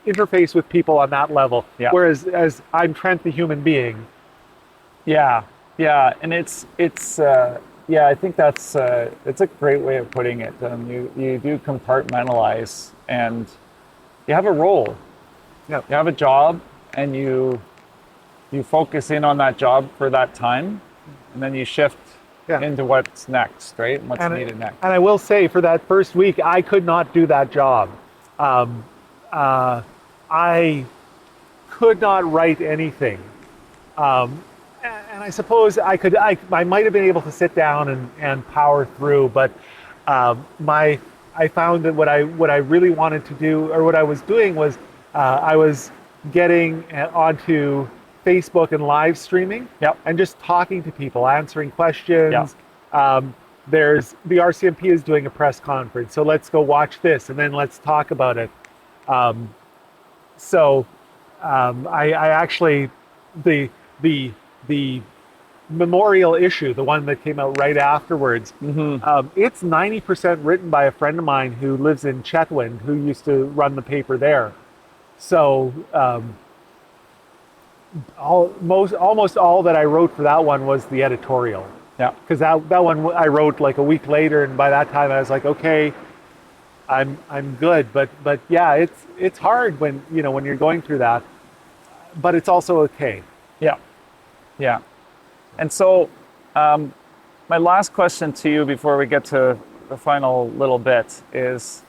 interface with people on that level. Yeah. Whereas as I'm Trent the human being. Yeah, and it's I think that's it's a great way of putting it. You do compartmentalize, and you have a role. Yeah. You have a job, and you focus in on that job for that time, and then you shift into what's next, right? And what's needed next. And I will say, for that first week, I could not do that job. I could not write anything. And I suppose I might have been able to sit down and power through, but I found that what I really wanted to do, or what I was doing, was I was getting onto Facebook and live streaming, and just talking to people, answering questions. There's the RCMP is doing a press conference, so let's go watch this, and then let's talk about it. I actually, the memorial issue, the one that came out right afterwards, it's 90% written by a friend of mine who lives in Chetwynd, who used to run the paper there. So almost all that I wrote for that one was the editorial. Yeah. Because that one I wrote like a week later, and by that time I was like, okay, I'm good. But yeah, it's hard when you're going through that, but it's also okay. Yeah. Yeah. And so my last question to you before we get to the final little bit is,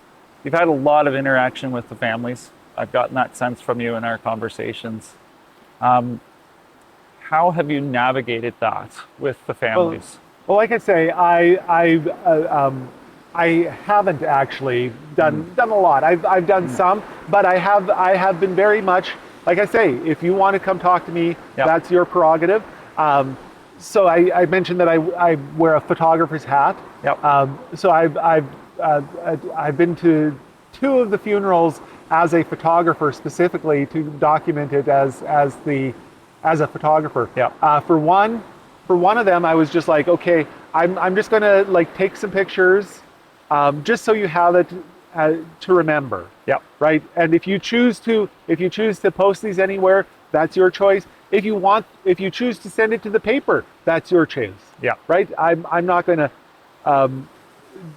you've had a lot of interaction with the families. I've gotten that sense from you in our conversations. How have you navigated that with the families? Well, like I say, I haven't actually done a lot. I've done some, but I have been very much, like I say, if you want to come talk to me, that's your prerogative. So I mentioned that I wear a photographer's hat. So I've been to 2 of the funerals as a photographer, specifically to document it as a photographer. For one of them, I was just like, okay, I'm just gonna like take some pictures, just so you have it to remember. Right. And if you choose to post these anywhere, that's your choice. If you choose to send it to the paper, that's your choice. Right. I'm not gonna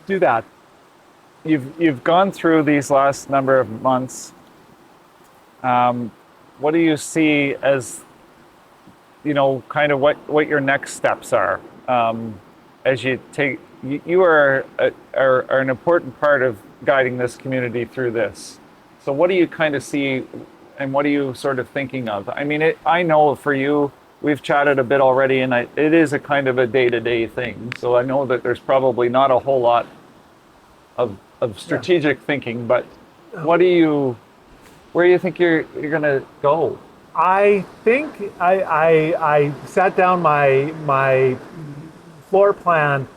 do that. You've gone through these last number of months. What do you see as, kind of what your next steps are as you take? You are an important part of guiding this community through this. So what do you kind of see, and what are you sort of thinking of? I mean, I know for you, we've chatted a bit already, and it is a kind of a day-to-day thing. So I know that there's probably not a whole lot of strategic thinking, but where do you think you're gonna go? I think I sat down my floor plan.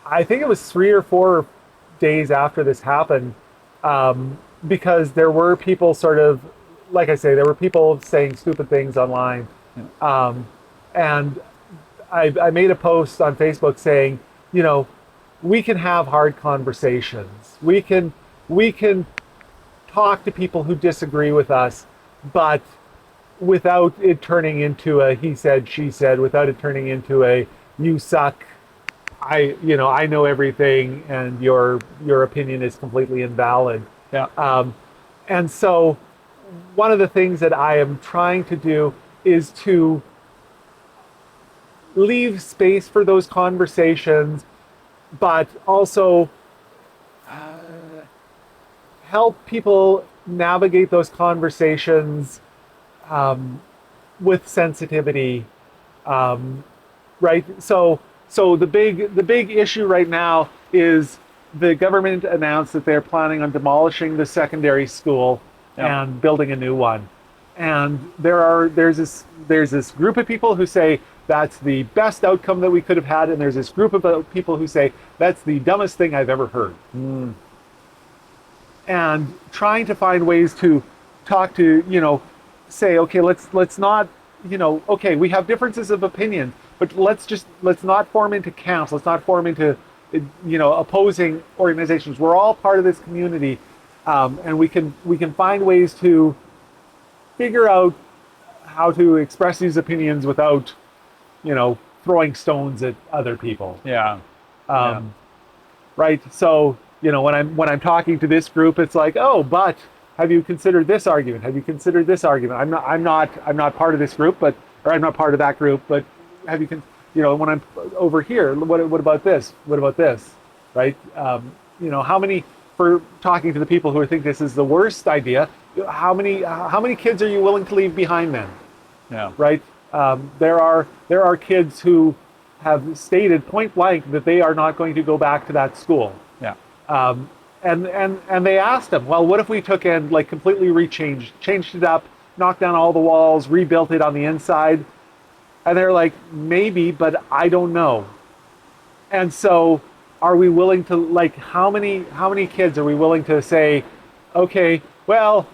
I think it was 3 or 4 days after this happened, because there were people sort of like I say, there were people saying stupid things online. And I made a post on Facebook saying, you know, we can have hard conversations. We can talk to people who disagree with us, but without it turning into a he said, she said, without it turning into a you suck, I know everything and your opinion is completely invalid. And so one of the things that I am trying to do is to leave space for those conversations, but also help people navigate those conversations with sensitivity, right? So the big issue right now is the government announced that they're planning on demolishing the secondary school and building a new one. And there's this group of people who say that's the best outcome that we could have had, and there's this group of people who say that's the dumbest thing I've ever heard. And trying to find ways to talk to, say, okay, let's not, okay, we have differences of opinion, but let's not form into camps. Let's not form into, opposing organizations. We're all part of this community, and we can find ways to figure out how to express these opinions without, throwing stones at other people. Right. So, when I'm talking to this group, it's like, oh, but have you considered this argument? Have you considered this argument? I'm not part of this group, or I'm not part of that group, but have you when I'm over here, what about this? What about this? Right? How many, for talking to the people who think this is the worst idea, how many kids are you willing to leave behind then? Right? There are kids who have stated point blank that they are not going to go back to that school. And they asked them, well, what if we took and completely changed it up, knocked down all the walls, rebuilt it on the inside? And they're like, maybe, but I don't know. And so are we willing to, how many kids are we willing to say, okay, well,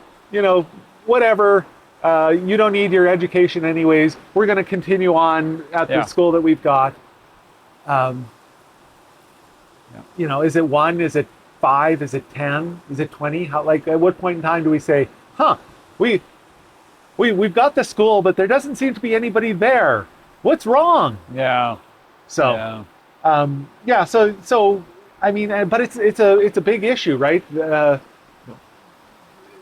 whatever, you don't need your education anyways, we're going to continue on at the school that we've got. Is it 1? Is it 5? Is it 10? Is it 20? How, at what point in time do we say, we've got the school, but there doesn't seem to be anybody there. What's wrong? So, so I mean, but it's a big issue, right?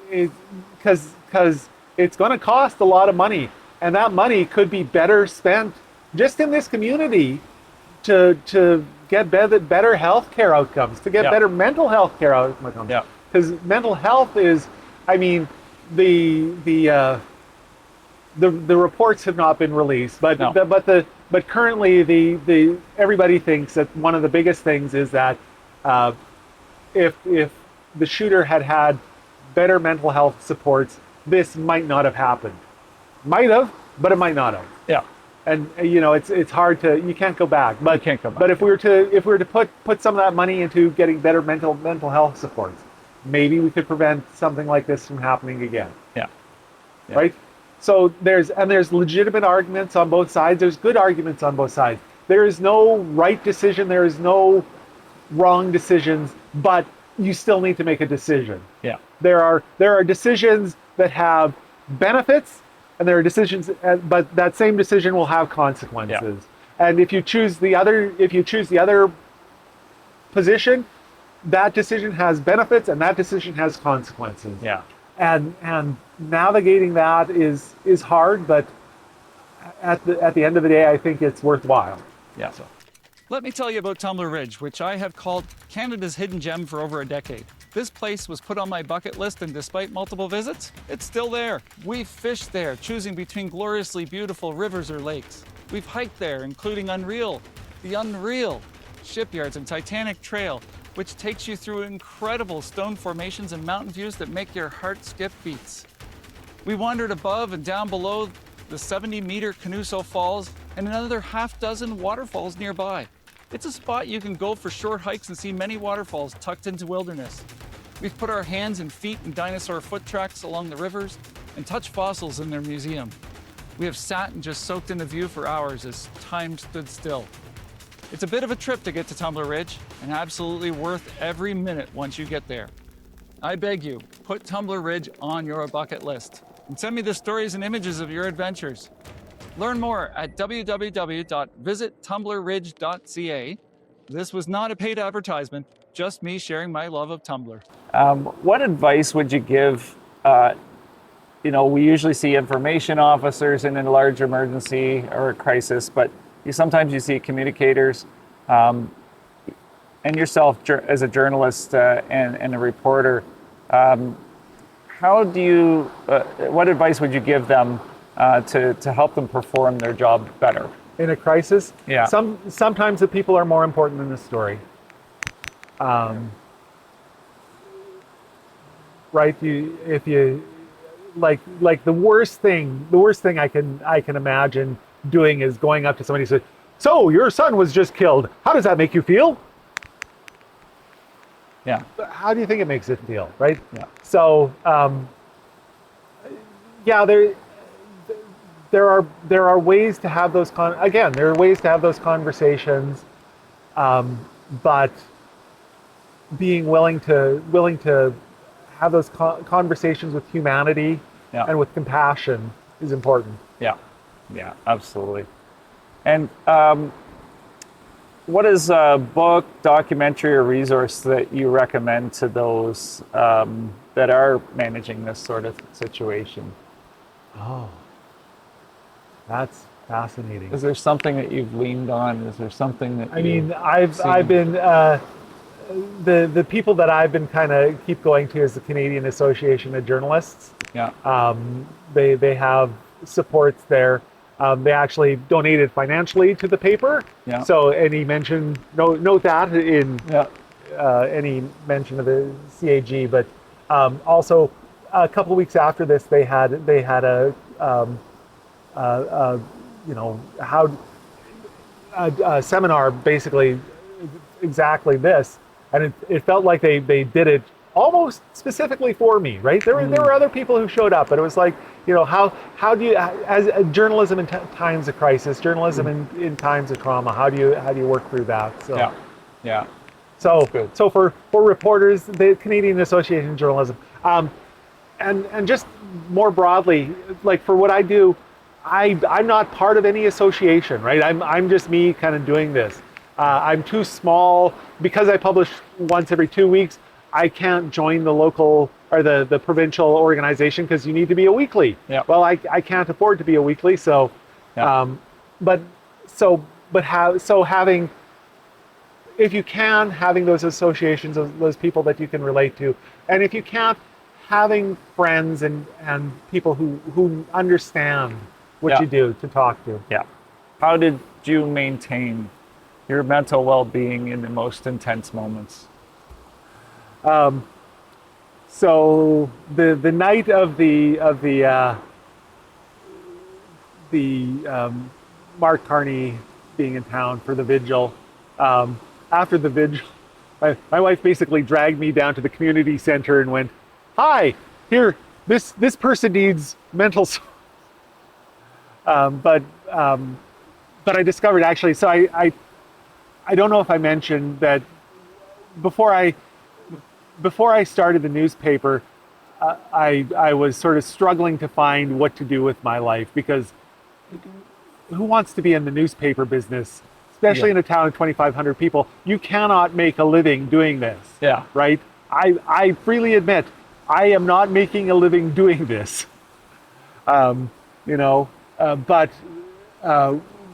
Because it's going to cost a lot of money, and that money could be better spent just in this community to get better healthcare outcomes, to get better mental health care outcomes. Because mental health is, I mean, the reports have not been released, but currently the everybody thinks that one of the biggest things is that if the shooter had better mental health supports, this might not have happened. Might have, but it might not have. And it's hard to, you can't go back. But you can't go back. But if we were to put some of that money into getting better mental health supports, maybe we could prevent something like this from happening again. Right? So there's legitimate arguments on both sides. There's good arguments on both sides. There is no right decision. There is no wrong decisions, but you still need to make a decision. There are decisions that have benefits, and there are decisions, but that same decision will have consequences. And if you choose the other position, that decision has benefits, and that decision has consequences. And navigating that is hard, but at the end of the day, I think it's worthwhile. So. Let me tell you about Tumbler Ridge, which I have called Canada's hidden gem for over a decade. This place was put on my bucket list, and despite multiple visits, it's still there. We've fished there, choosing between gloriously beautiful rivers or lakes. We've hiked there, including the Unreal, shipyards and Titanic Trail, which takes you through incredible stone formations and mountain views that make your heart skip beats. We wandered above and down below the 70-meter Canuso Falls and another half-dozen waterfalls nearby. It's a spot you can go for short hikes and see many waterfalls tucked into wilderness. We've put our hands and feet in dinosaur foot tracks along the rivers, and touch fossils in their museum. We have sat and just soaked in the view for hours as time stood still. It's a bit of a trip to get to Tumbler Ridge, and absolutely worth every minute once you get there. I beg you, put Tumbler Ridge on your bucket list, and send me the stories and images of your adventures. Learn more at www.visittumblerridge.ca. This was not a paid advertisement, just me sharing my love of Tumbler. What advice would you give? We usually see information officers in a large emergency or a crisis, but sometimes you see communicators, and yourself as a journalist and a reporter. What advice would you give them to help them perform their job better? In a crisis, Yeah. Sometimes the people are more important than the story. Right? If you like the worst thing I can imagine doing is going up to somebody and say, "So your son was just killed. How does that make you feel?" Yeah. How do you think it makes it feel, right? Yeah. So, there are ways to have those there are ways to have those conversations, but being willing to have those conversations with humanity Yeah. and with compassion is important. Yeah, absolutely. And what is a book, documentary, or resource that you recommend to those that are managing this sort of situation? Oh, that's fascinating. Is there something that you've leaned on? Is there something that I've been the people that I've been kind of keep going to is the Canadian Association of Journalists. Yeah. They have supports there. They actually donated financially to the paper. Yeah. So any mention, note that in any mention of the CAG. But also, a couple of weeks after this, they had a seminar, basically exactly this, and it felt like they did it almost specifically for me, right? There were other people who showed up, but it was like, how do you, as journalism in times of crisis, journalism in times of trauma, how do you work through that? So yeah. So for reporters, the Canadian Association of Journalism, and just more broadly, like for what I do, I'm not part of any association, right? I'm just me kind of doing this. I'm too small because I publish once every 2 weeks. I can't join the local or the provincial organization because you need to be a weekly. Yeah. Well, I can't afford to be a weekly, so having, if you can, having those associations, those people that you can relate to, and if you can't, having friends and people who understand what you do to talk to. Yeah. How did you maintain your mental well-being in the most intense moments? So the night of the Mark Carney being in town for the vigil, after the vigil, my wife basically dragged me down to the community center and went, "Hi, here, this person needs mental." But I discovered actually. So I don't know if I mentioned that before I started the newspaper, I was sort of struggling to find what to do with my life, because who wants to be in the newspaper business, especially in a town of 2,500 people? You cannot make a living doing this. Yeah. Right? I freely admit I am not making a living doing this.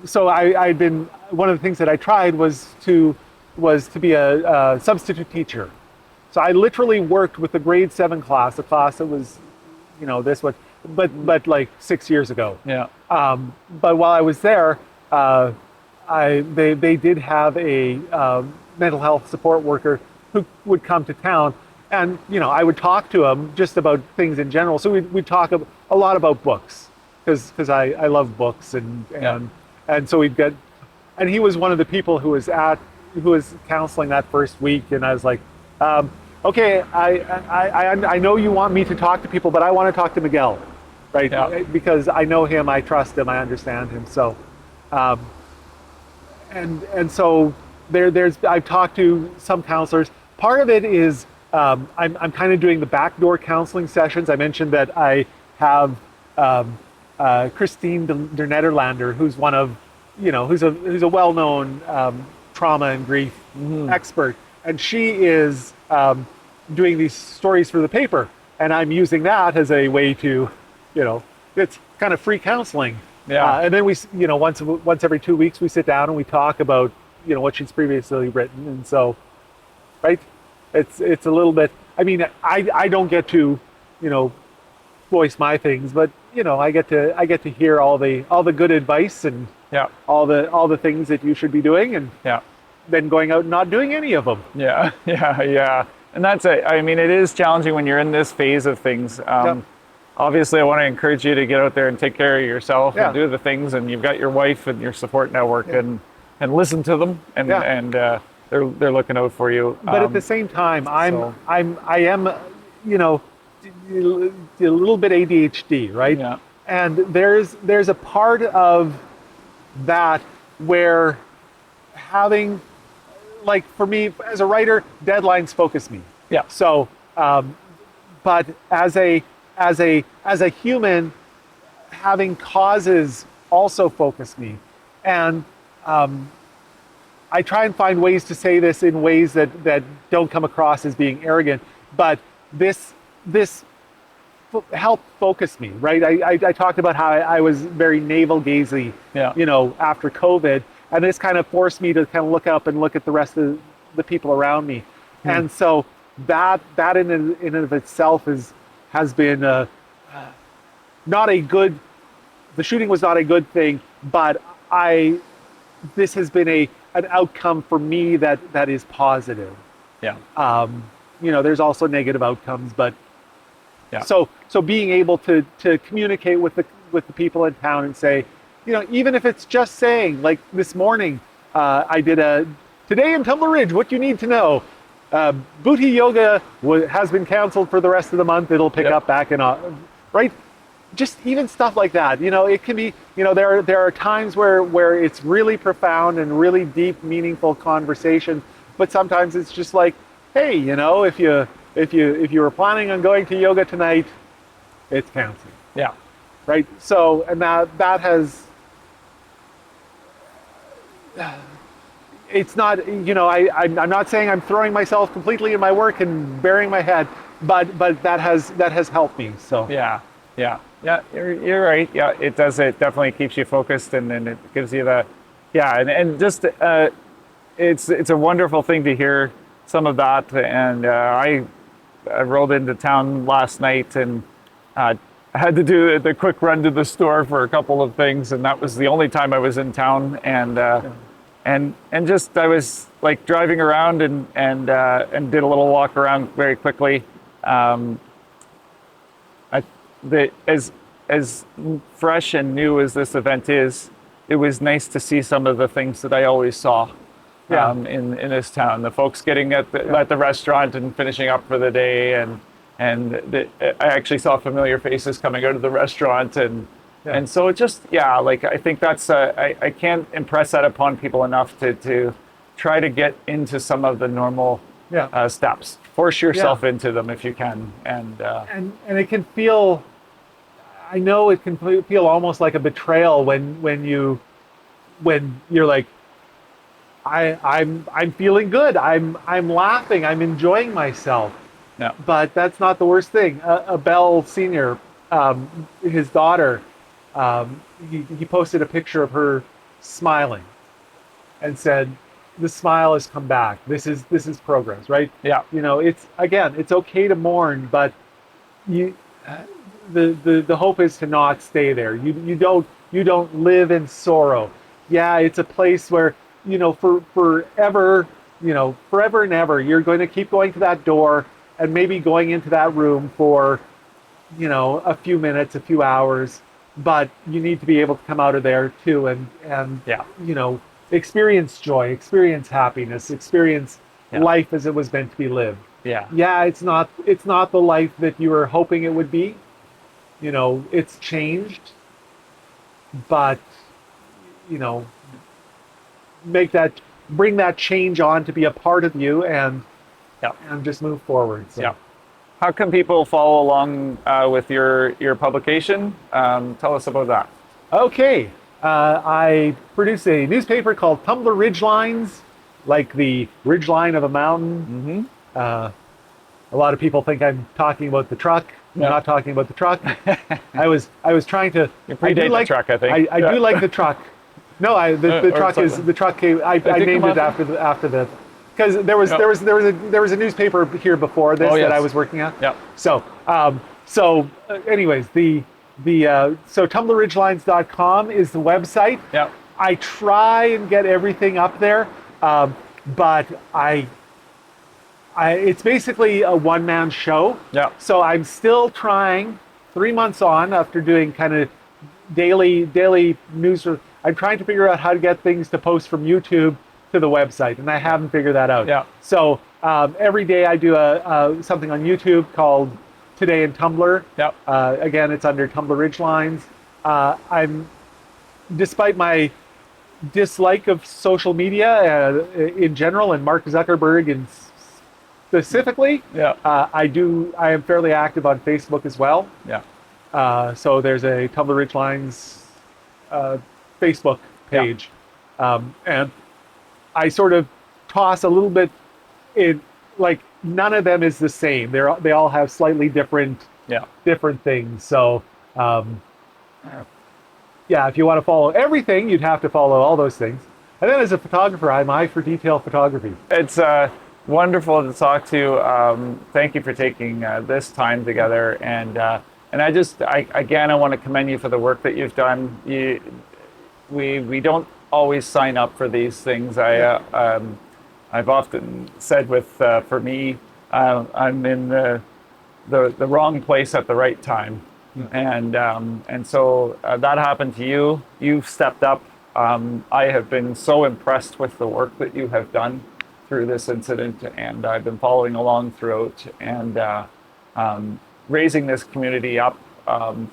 So I'd been, one of the things that I tried was to be a substitute teacher. So I literally worked with the grade 7 class, a class that was, this one, but like 6 years ago. Yeah. But while I was there, they did have a mental health support worker who would come to town, and I would talk to him just about things in general. So we'd talk a lot about books, because I love books, and so we'd get, and he was one of the people who was counseling that first week, and I was like, okay, I know you want me to talk to people, but I want to talk to Miguel. right? Yeah. Because I know him, I trust him, I understand him. So, um, and so there's I've talked to some counselors. Part of it is I'm kind of doing the backdoor counseling sessions. I mentioned that I have Christine de Nederlander, who's one of who's a well-known trauma and grief expert, and she is doing these stories for the paper, and I'm using that as a way to, it's kind of free counseling. Yeah. And then we, once every 2 weeks we sit down and we talk about, what she's previously written. And so, right, it's a little bit, I mean, I don't get to, voice my things, but, I get to hear all the good advice and all the things that you should be doing, and then going out and not doing any of them. Yeah. And that's it. I mean, it is challenging when you're in this phase of things. Obviously, I want to encourage you to get out there and take care of yourself and do the things. And you've got your wife and your support network, and listen to them, and they're looking out for you. But at the same time, I am, a little bit ADHD, right? Yeah. And there's a part of that where having, like, for me as a writer, deadlines focus me. Yeah. So, but as a human, having causes also focus me, and I try and find ways to say this in ways that don't come across as being arrogant, but this helped focus me, right? I talked about how I was very navel-gazy, after COVID, and this kind of forced me to kind of look up and look at the rest of the people around me. And so that in and of itself has been not a good, the shooting was not a good thing, but this has been an outcome for me that is positive. Yeah. There's also negative outcomes, but so being able to communicate with the people in town and say, even if it's just saying, like this morning, I did today in Tumbler Ridge, what you need to know. Booty yoga has been canceled for the rest of the month. It'll pick up back in, right? Just even stuff like that. It can be, there are times where it's really profound and really deep, meaningful conversation. But sometimes it's just like, hey, if you were planning on going to yoga tonight, it's canceled. Yeah. Right. So, and that has. It's not, I'm not saying I'm throwing myself completely in my work and burying my head, but that has helped me. So Yeah, you're right. Yeah, it does. It definitely keeps you focused, and it gives you and just it's a wonderful thing to hear some of that. And I rolled into town last night and had to do the quick run to the store for a couple of things, and that was the only time I was in town. And just I was like driving around and did a little walk around very quickly. As fresh and new as this event is, it was nice to see some of the things that I always saw in this town. The folks getting at the restaurant and finishing up for the day, and I actually saw familiar faces coming out of the restaurant, and so it just, like, I think that's, I can't impress that upon people enough to try to get into some of the normal steps. Force yourself into them if you can. And it can feel, I know it can feel almost like a betrayal when you're like, I'm feeling good. I'm laughing. I'm enjoying myself. Yeah. But that's not the worst thing. Abel Sr., his daughter, he posted a picture of her smiling and said, the smile has come back. This is progress, right? Yeah. It's okay to mourn, but the hope is to not stay there. You don't live in sorrow. Yeah, it's a place where, forever and ever, you're going to keep going to that door and maybe going into that room for, a few minutes, a few hours, but you need to be able to come out of there too and experience joy, experience happiness, experience life as it was meant to be lived. Yeah. Yeah, it's not the life that you were hoping it would be, it's changed, but, bring that change on to be a part of you and just move forward. So. Yeah. How can people follow along with your publication? Tell us about that. Okay. I produce a newspaper called Tumbler RidgeLines, like the ridgeline of a mountain. A lot of people think I'm talking about the truck. I'm not talking about the truck. I was trying to. You predate the truck, I think. I do like the truck. No, the truck is the truck. I named it after the because there was a newspaper here before this that I was working at. Yeah. So anyways, so tumblerridgelines.com is the website. Yeah. I try and get everything up there, but it's basically a one-man show. Yeah. So I'm still trying, 3 months on after doing kind of daily news. I'm trying to figure out how to get things to post from YouTube to the website, and I haven't figured that out. Yeah. So every day I do something on YouTube called Today in Tumbler. Yeah. Again, it's under Tumbler RidgeLines. Despite my dislike of social media in general, and Mark Zuckerberg in specifically, I am fairly active on Facebook as well. Yeah. So there's a Tumbler RidgeLines Facebook page, and I sort of toss a little bit in, like, none of them is the same. They all have slightly different things. So if you want to follow everything, you'd have to follow all those things. And then as a photographer, I'm eye for detail photography. It's wonderful to talk to you. Thank you for taking this time together. And I want to commend you for the work that you've done. We don't always sign up for these things. I've often said for me, I'm in the wrong place at the right time. And so that happened to you. You've stepped up. I have been so impressed with the work that you have done through this incident, and I've been following along throughout, and raising this community up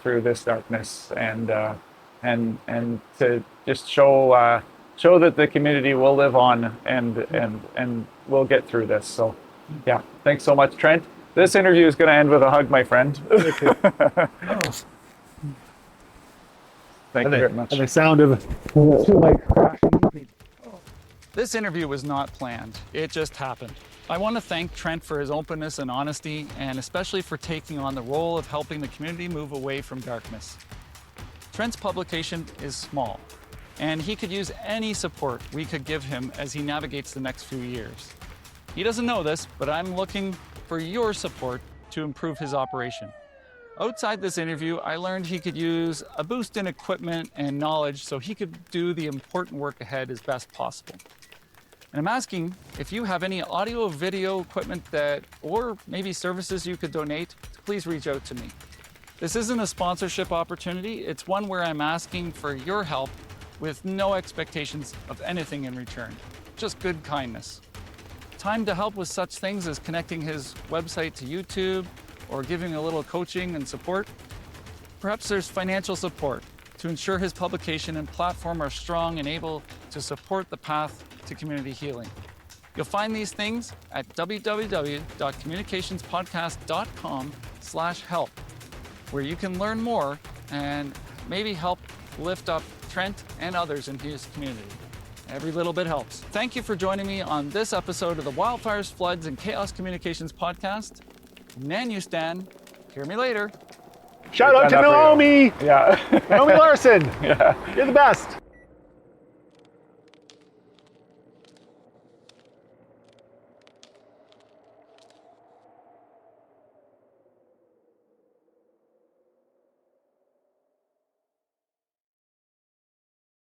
through this darkness, and to just show that the community will live on, and we'll get through this. So, yeah, thanks so much, Trent. This interview is going to end with a hug, my friend. Thank you very much. And the sound of two lights crashing. This interview was not planned. It just happened. I want to thank Trent for his openness and honesty, and especially for taking on the role of helping the community move away from darkness. Trent's publication is small, and he could use any support we could give him as he navigates the next few years. He doesn't know this, but I'm looking for your support to improve his operation. Outside this interview, I learned he could use a boost in equipment and knowledge so he could do the important work ahead as best possible. And I'm asking if you have any audio, video equipment or maybe services you could donate, please reach out to me. This isn't a sponsorship opportunity. It's one where I'm asking for your help with no expectations of anything in return, just good kindness. Time to help with such things as connecting his website to YouTube or giving a little coaching and support. Perhaps there's financial support to ensure his publication and platform are strong and able to support the path to community healing. You'll find these things at www.communicationspodcast.com/help, where you can learn more and maybe help lift up Trent and others in his community. Every little bit helps. Thank you for joining me on this episode of the Wildfires, Floods, and Chaos Communications podcast. Nan you Stan. Hear me later. Shout out to Naomi! Yeah. Naomi Larson! Yeah. You're the best.